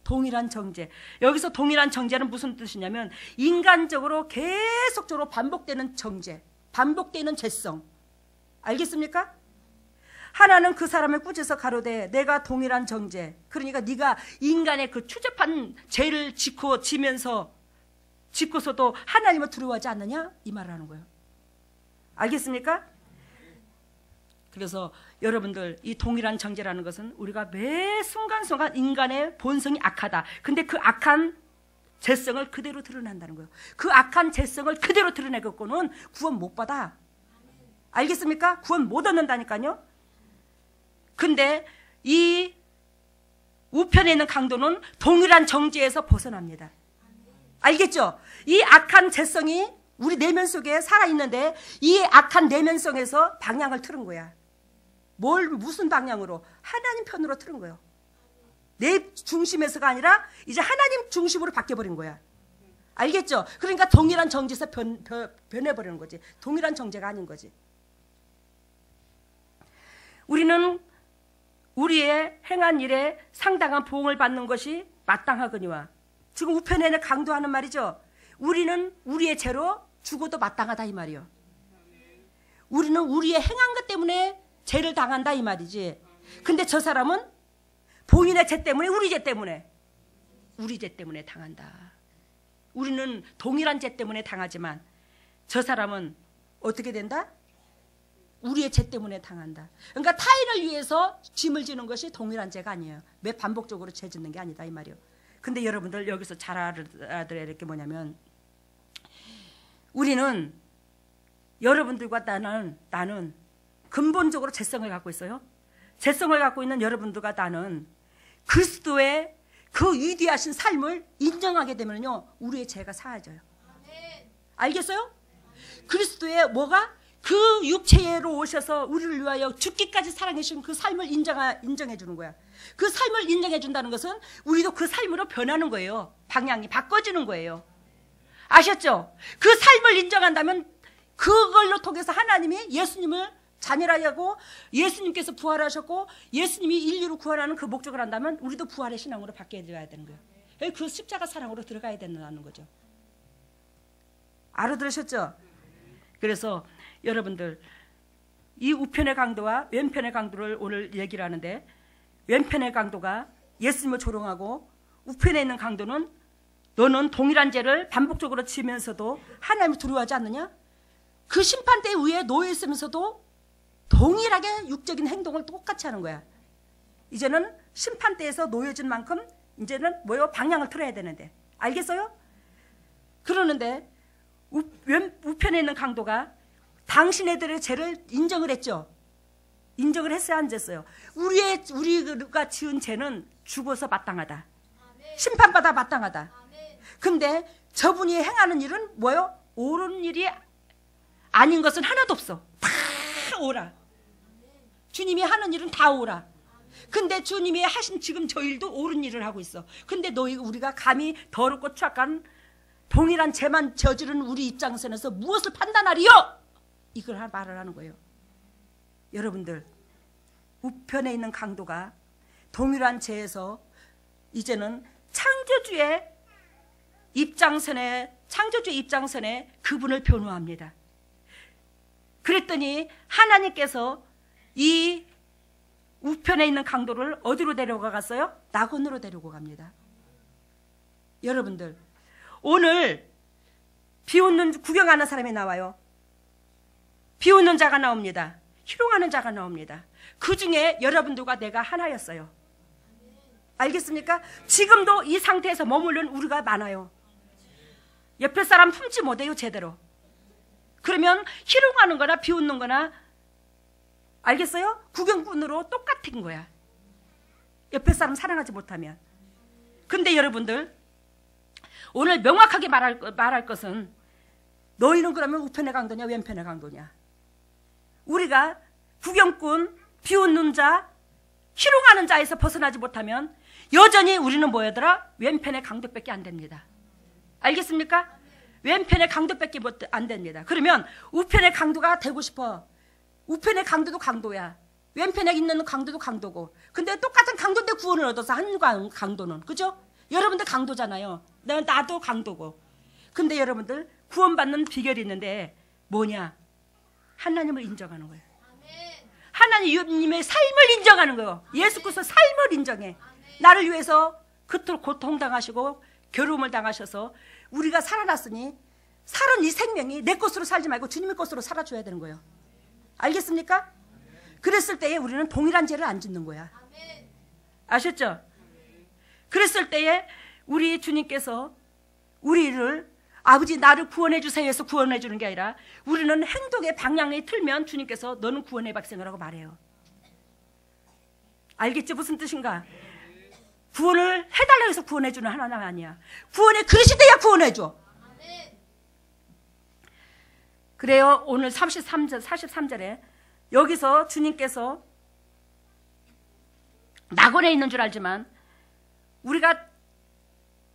동일한 정죄. 여기서 동일한 정죄는 무슨 뜻이냐면 인간적으로 계속적으로 반복되는 정죄, 반복되는 죄성. 알겠습니까? 하나는 그 사람을 꾸짖어 가로되 내가 동일한 정죄. 그러니까 네가 인간의 그 추잡한 죄를 짓고서도 하나님을 두려워하지 않느냐? 이 말을 하는 거예요. 알겠습니까? 그래서 여러분들 이 동일한 정죄라는 것은 우리가 매 순간순간 인간의 본성이 악하다. 근데 그 악한 죄성을 그대로 드러낸다는 거예요. 그 악한 죄성을 그대로 드러내고는 구원 못 받아. 알겠습니까? 구원 못 얻는다니까요. 근데 이 우편에 있는 강도는 동일한 정죄에서 벗어납니다. 알겠죠? 이 악한 죄성이 우리 내면 속에 살아있는데 이 악한 내면성에서 방향을 틀은 거야. 무슨 방향으로? 하나님 편으로 틀은 거예요. 내 중심에서가 아니라 이제 하나님 중심으로 바뀌어버린 거야. 알겠죠? 그러니까 동일한 정죄에서 변해버리는 거지. 동일한 정죄가 아닌 거지. 우리는 우리의 행한 일에 상당한 보응을 받는 것이 마땅하거니와. 지금 우편에는 강도하는 말이죠. 우리는 우리의 죄로 죽어도 마땅하다 이 말이요. 우리는 우리의 행한 것 때문에 죄를 당한다 이 말이지. 근데 저 사람은 본인의 죄 때문에 우리 죄 때문에 당한다. 우리는 동일한 죄 때문에 당하지만 저 사람은 어떻게 된다? 우리의 죄 때문에 당한다. 그러니까 타인을 위해서 짐을 지는 것이 동일한 죄가 아니에요. 매 반복적으로 죄 짓는 게 아니다 이 말이요. 근데 여러분들 여기서 잘 알아들어야 될 게 뭐냐면 우리는 여러분들과 나는 근본적으로 죄성을 갖고 있어요. 죄성을 갖고 있는 여러분들과 나는 그리스도의 그 위대하신 삶을 인정하게 되면요 우리의 죄가 사라져요. 알겠어요? 그리스도의 뭐가? 그 육체로 오셔서 우리를 위하여 죽기까지 사랑해 주신 그 삶을 인정해 주는 거야. 그 삶을 인정해 준다는 것은 우리도 그 삶으로 변하는 거예요. 방향이 바꿔지는 거예요. 아셨죠? 그 삶을 인정한다면 그걸로 통해서 하나님이 예수님을 자녀라고 예수님께서 부활하셨고 예수님이 인류를 구원하는 그 목적을 한다면 우리도 부활의 신앙으로 바뀌어야 되는 거예요. 그 십자가 사랑으로 들어가야 된다는 거죠. 알아들으셨죠? 그래서 여러분들 이 우편의 강도와 왼편의 강도를 오늘 얘기를 하는데 왼편의 강도가 예수님을 조롱하고 우편에 있는 강도는 너는 동일한 죄를 반복적으로 지면서도 하나님을 두려워하지 않느냐? 그 심판대 위에 놓여 있으면서도 동일하게 육적인 행동을 똑같이 하는 거야. 이제는 심판대에서 놓여진 만큼 이제는 뭐요? 방향을 틀어야 되는데. 알겠어요? 그러는데 우편에 있는 강도가 당신네들의 죄를 인정을 했죠. 인정을 했어요, 안 했어요? 우리가 지은 죄는 죽어서 마땅하다. 심판받아 마땅하다. 근데 저분이 행하는 일은 뭐요? 옳은 일이 아닌 것은 하나도 없어. 다 옳아. 주님이 하는 일은 다 옳아. 근데 주님이 하신 지금 저 일도 옳은 일을 하고 있어. 근데 우리가 감히 더럽고 추악한 동일한 죄만 저지른 우리 입장에서 무엇을 판단하리요? 이걸 말을 하는 거예요. 여러분들 우편에 있는 강도가 동일한 죄에서 이제는 창조주의 입장선에 그분을 변호합니다. 그랬더니 하나님께서 이 우편에 있는 강도를 어디로 데려가 갔어요? 낙원으로 데리고 갑니다. 여러분들, 오늘 비웃는 구경하는 사람이 나와요. 비웃는 자가 나옵니다. 희롱하는 자가 나옵니다. 그 중에 여러분들과 내가 하나였어요. 알겠습니까? 지금도 이 상태에서 머무른 우리가 많아요. 옆에 사람 품지 못해요, 제대로. 그러면 희롱하는 거나 비웃는 거나, 알겠어요? 구경꾼으로 똑같은 거야. 옆에 사람 사랑하지 못하면. 근데 여러분들, 오늘 명확하게 말할 것은, 너희는 그러면 우편의 강도냐 왼편의 강도냐. 우리가 구경꾼, 비웃는 자, 희롱하는 자에서 벗어나지 못하면 여전히 우리는 뭐였더라? 왼편의 강도밖에 안 됩니다. 알겠습니까? 왼편의 강도밖에 안 됩니다. 그러면 우편의 강도가 되고 싶어. 우편의 강도도 강도야. 왼편에 있는 강도도 강도고. 근데 똑같은 강도인데 구원을 얻어서 한 강도는. 그죠? 여러분들 강도잖아요. 나도 강도고. 근데 여러분들 구원받는 비결이 있는데 뭐냐? 하나님을 인정하는 거예요. 하나님의 삶을 인정하는 거예요. 예수 그리스도 삶을 인정해. 나를 위해서 그토록 고통당하시고 괴로움을 당하셔서 우리가 살아났으니 살은 이 생명이 내 것으로 살지 말고 주님의 것으로 살아줘야 되는 거예요. 알겠습니까? 그랬을 때에 우리는 동일한 죄를 안 짓는 거야. 아셨죠? 그랬을 때에 우리 주님께서 우리를 아버지 나를 구원해 주세요 해서 구원해 주는 게 아니라 우리는 행동의 방향이 틀면 주님께서 너는 구원의 백성이라고 말해요. 알겠죠? 무슨 뜻인가? 구원을 해달라고 해서 구원해 주는 하나님 아니야. 구원의 그릇이 돼야 구원해 줘. 그래요. 오늘 43절에 여기서 주님께서 낙원에 있는 줄 알지만 우리가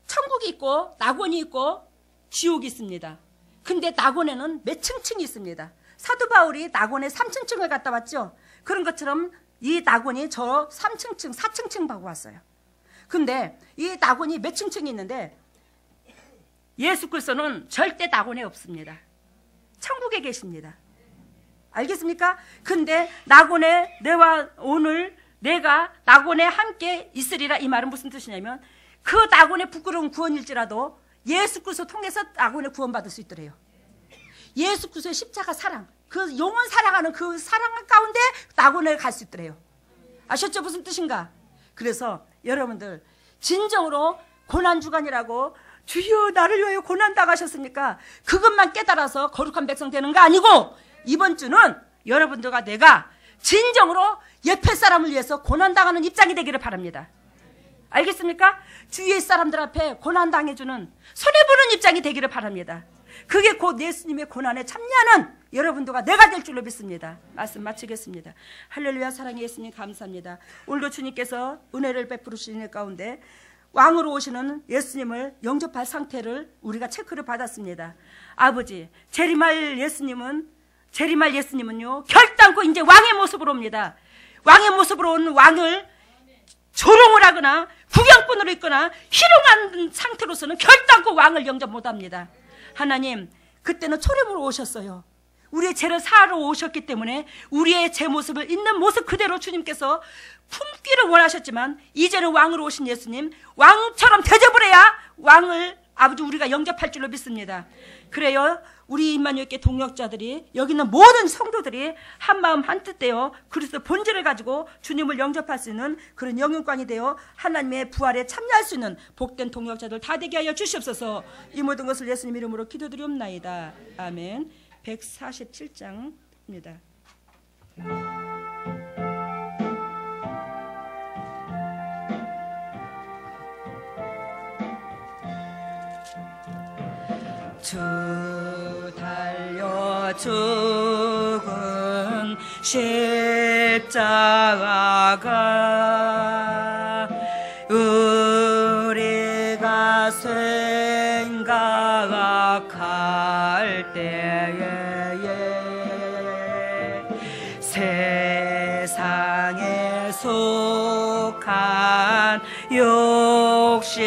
천국이 있고 낙원이 있고 지옥이 있습니다. 근데 낙원에는 몇 층층이 있습니다. 사도 바울이 낙원에 3층층을 갔다 왔죠. 그런 것처럼 이 낙원이 저 3층층 4층층 보고 왔어요. 근데 이 낙원이 몇 층층이 있는데 예수 그리스도는 절대 낙원에 없습니다. 천국에 계십니다. 알겠습니까? 근데 낙원에 내가 낙원에 함께 있으리라 이 말은 무슨 뜻이냐면 그 낙원의 부끄러운 구원일지라도 예수 그리스도 통해서 낙원에 구원받을 수 있더래요. 예수 그리스도의 십자가 사랑, 그 영원 사랑하는 그 사랑 가운데 낙원에 갈 수 있더래요. 아셨죠? 무슨 뜻인가? 그래서 여러분들 진정으로 고난주간이라고 주여 나를 위하여 고난당하셨습니까? 그것만 깨달아서 거룩한 백성 되는 거 아니고 이번 주는 여러분들과 내가 진정으로 옆에 사람을 위해서 고난당하는 입장이 되기를 바랍니다. 알겠습니까? 주위의 사람들 앞에 고난당해주는 손해보는 입장이 되기를 바랍니다. 그게 곧 예수님의 고난에 참여하는 여러분들과 내가 될 줄로 믿습니다. 말씀 마치겠습니다. 할렐루야. 사랑의 예수님 감사합니다. 오늘도 주님께서 은혜를 베풀으시는 가운데 왕으로 오시는 예수님을 영접할 상태를 우리가 체크를 받았습니다. 아버지, 재림할 예수님은요 결단코 이제 왕의 모습으로 옵니다. 왕의 모습으로 온 왕을 조롱을 하거나 구경꾼으로 있거나 희롱한 상태로서는 결단코 왕을 영접 못합니다. 하나님, 그때는 초림으로 오셨어요. 우리의 죄를 사하러 오셨기 때문에 우리의 제 모습을 있는 모습 그대로 주님께서 품기를 원하셨지만 이제는 왕으로 오신 예수님, 왕처럼 대접을 해야 왕을 아버지 우리가 영접할 줄로 믿습니다. 그래요. 우리 임마누엘교회 동역자들이 여기 있는 모든 성도들이 한마음 한뜻 되어 그리스도 본질을 가지고 주님을 영접할 수 있는 그런 영육관이 되어 하나님의 부활에 참여할 수 있는 복된 동역자들 다 되게 하여 주시옵소서. 이 모든 것을 예수님 이름으로 기도드리옵나이다. 아멘. 147장입니다. 주 달려 죽은 십자가가 우리가 생각할 때에 세상에 속한 욕심을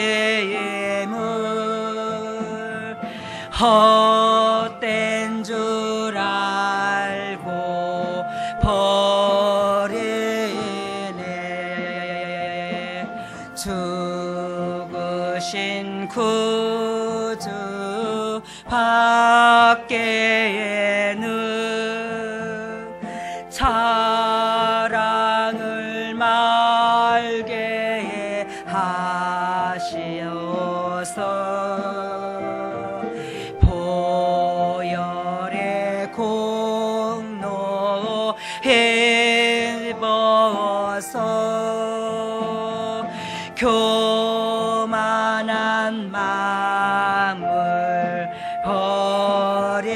헛된 줄 알고 버리네. 주신 구주 밖에는 사랑을 말게 하시어서 보혈의 공로 입어서 교만한 마음을 버리네.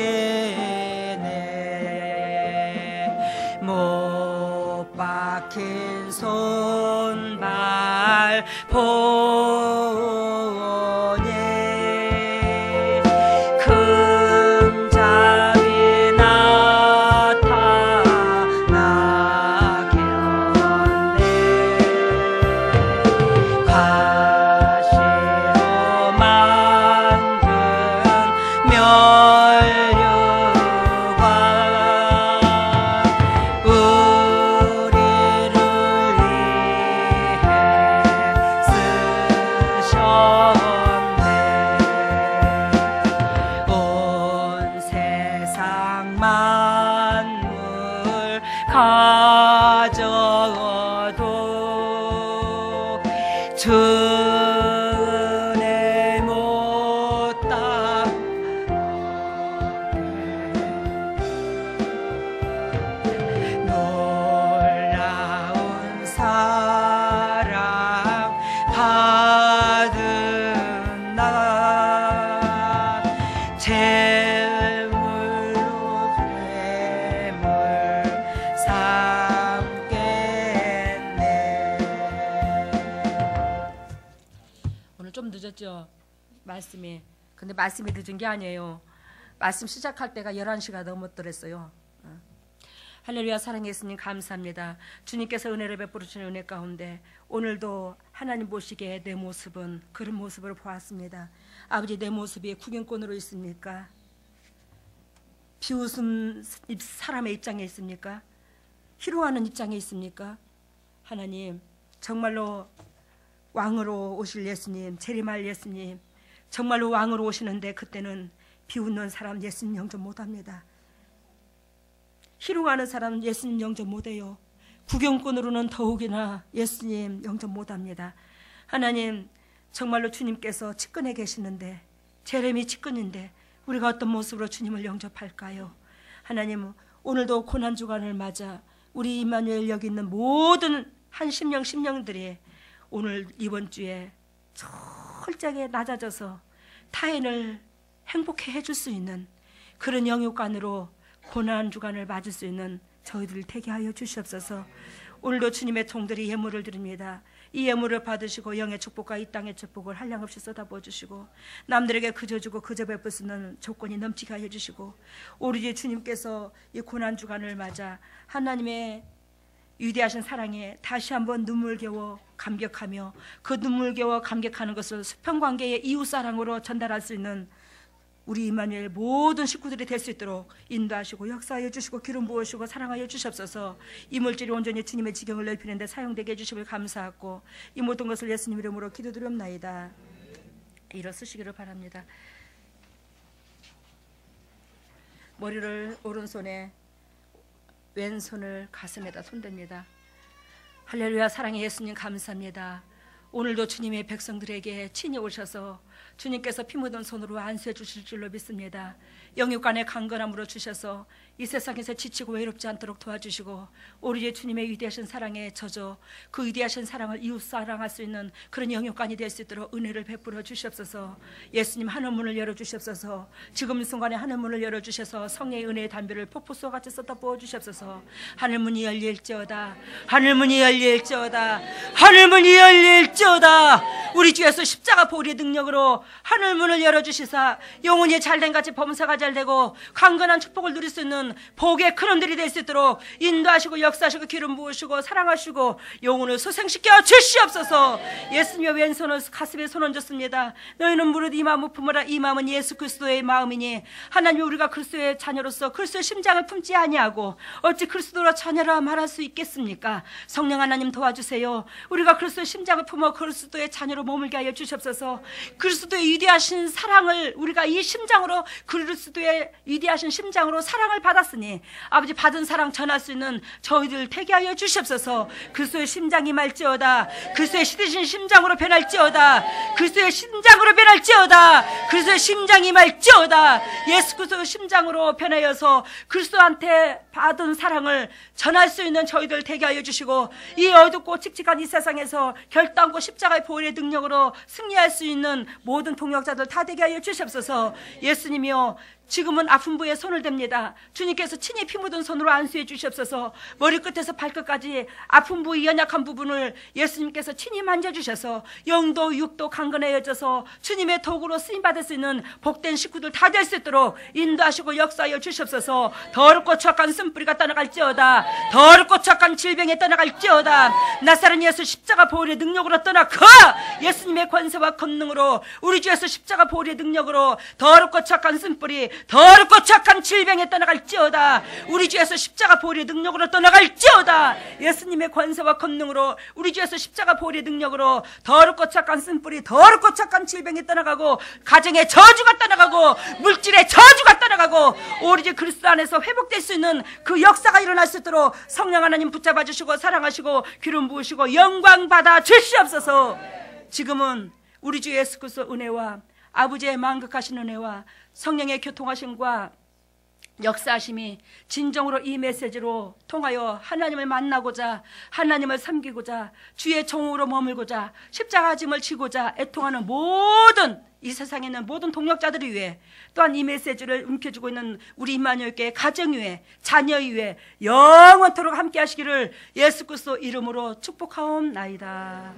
못 박힌 손발 보니 금잡이 나타나겠네. 가시로 만든 면류관 우리를 위해 쓰셨네. 온 세상 만물 가져도 주 은혜 못다 놀라운 사랑 받은 나 제물로 괴물 삼겠네. 오늘 좀 늦었죠? 말씀이. 근데 말씀이 늦은 게 아니에요. 말씀 시작할 때가 11시가 넘었더랬어요. 할렐루야. 사랑의 예수님 감사합니다. 주님께서 은혜를 베풀어 주시는 은혜 가운데 오늘도 하나님 보시기에 내 모습은 그런 모습을 보았습니다. 아버지, 내 모습이 구경꾼으로 있습니까? 비웃음 사람의 입장에 있습니까? 희롱하는 입장에 있습니까? 하나님, 정말로 왕으로 오실 예수님, 재림할 예수님, 정말로 왕으로 오시는데 그때는 비웃는 사람 예수님 영접 못합니다. 희롱하는 사람 예수님 영접 못해요. 구경꾼으로는 더욱이나 예수님 영접 못합니다. 하나님, 정말로 주님께서 측근에 계시는데, 제렘이 측근인데 우리가 어떤 모습으로 주님을 영접할까요? 하나님, 오늘도 고난주간을 맞아 우리 임마누엘 여기 있는 모든 한 심령들이 오늘 이번 주에 철저하게 낮아져서 타인을 행복해 해줄 수 있는 그런 영육간으로 고난주간을 맞을 수 있는 저희들을 되게 하여 주시옵소서. 오늘도 주님의 종들이 예물을 드립니다. 이 예물을 받으시고 영의 축복과 이 땅의 축복을 한량없이 쏟아부어 주시고 남들에게 그저 주고 그저 베풀 수 있는 조건이 넘치게 하여 주시고 오로지 주님께서 이 고난주간을 맞아 하나님의 위대하신 사랑에 다시 한번 눈물겨워 감격하며 그 눈물겨워 감격하는 것을 수평관계의 이웃사랑으로 전달할 수 있는 우리 임마누엘 모든 식구들이 될 수 있도록 인도하시고 역사하여 주시고 기름 부으시고 사랑하여 주시옵소서. 이 물질이 온전히 주님의 지경을 넓히는 데 사용되게 해주심을 감사하고 이 모든 것을 예수님 이름으로 기도드렸나이다. 일어서시기를 바랍니다. 머리를 오른손에 왼손을 가슴에다 손댑니다. 할렐루야. 사랑의 예수님 감사합니다. 오늘도 주님의 백성들에게 친히 오셔서 주님께서 피 묻은 손으로 안수해 주실 줄로 믿습니다. 영육간의 강건함으로 주셔서 이 세상에서 지치고 외롭지 않도록 도와주시고 오로지 주님의 위대하신 사랑에 젖어 그 위대하신 사랑을 이웃 사랑할 수 있는 그런 영육간이 될 수 있도록 은혜를 베풀어 주시옵소서. 예수님, 하늘문을 열어주시옵소서. 지금 이 순간에 하늘문을 열어주셔서 성령의 은혜의 담배를 폭포수같이 쏟아부어 주시옵소서. 하늘문이 열릴지어다. 하늘문이 열릴지어다. 하늘문이 열릴지어다. 우리 주 예수 십자가 보혈의 능력으로 하늘문을 열어주시사 영혼이 잘된 같이 범사가 잘되고 강건한 축복을 누릴 수 있는 복의 큰 엄들이 될 수 있도록 인도하시고 역사하시고 기름 부으시고 사랑하시고 영혼을 소생시켜 주시옵소서. 예수님의 왼손을 가슴에 손 얹었습니다. 너희는 무릇 이 마음을 품으라. 이 마음은 예수 그리스도의 마음이니 하나님, 우리가 그리스도의 자녀로서 그리스도의 심장을 품지 아니하고 어찌 그리스도로 자녀라 말할 수 있겠습니까? 성령 하나님 도와주세요. 우리가 그리스도의 심장을 품어 그리스도의 자녀로 머물게 하여 주시옵소서. 그리스도의 위대하신 사랑을 우리가 이 심장으로, 그리스도의 위대하신 심장으로 사랑을 받았으니 아버지 받은 사랑 전할 수 있는 저희들 되게 하여 주시옵소서. 그리스도의 심장이 말지어다. 그리스도의 시드신 심장으로 변할지어다. 그리스도의 심장으로 변할지어다. 그리스도의 심장이 말지어다. 예수 그리스도의 심장으로 변하여서 그리스도한테 받은 사랑을 전할 수 있는 저희들 되게 하여 주시고, 이 어둡고 칙칙한 이 세상에서 결단코 십자가의 보혈의 능력으로 승리할 수 있는 모든 동역자들 다 되게 하여 주시옵소서. 예수님이여, 지금은 아픈 부에 손을 댑니다. 주님께서 친히 피 묻은 손으로 안수해 주시옵소서. 머리끝에서 발끝까지 아픈 부위, 연약한 부분을 예수님께서 친히 만져주셔서 영도 육도 강건해져서 주님의 도구로 쓰임받을 수 있는 복된 식구들 다 될 수 있도록 인도하시고 역사하여 주시옵소서. 더럽고 추악한 쓴뿌리가 떠나갈지어다. 더럽고 추악한 질병에 떠나갈지어다. 나사렛 예수 십자가 보혈의 능력으로 떠나가. 예수님의 권세와 권능으로 우리 주 예수 십자가 보혈의 능력으로 더럽고 추악한 쓴뿌리, 더럽고 추악한 질병에 떠나갈지어다. 우리 주에서 십자가 보혈의 능력으로 떠나갈지어다. 예수님의 권세와 권능으로 우리 주에서 십자가 보혈의 능력으로 더럽고 추악한 쓴뿌리, 더럽고 추악한 질병에 떠나가고, 가정의 저주가 떠나가고, 물질의 저주가 떠나가고, 오로지 그리스도 안에서 회복될 수 있는 그 역사가 일어날 수 있도록 성령 하나님 붙잡아 주시고 사랑하시고 기름 부으시고 영광 받아 주시옵소서. 지금은 우리 주 예수 그리스도 은혜와 아버지의 만극하신 은혜와 성령의 교통하심과 역사하심이 진정으로 이 메시지로 통하여 하나님을 만나고자, 하나님을 섬기고자, 주의 종으로 머물고자, 십자가 짐을 지고자 애통하는 모든 이 세상에 있는 모든 동역자들을 위해, 또한 이 메시지를 움켜쥐고 있는 우리 임마누엘교회 가정 위에, 자녀 위에 영원토록 함께 하시기를 예수 그리스도 이름으로 축복하옵나이다.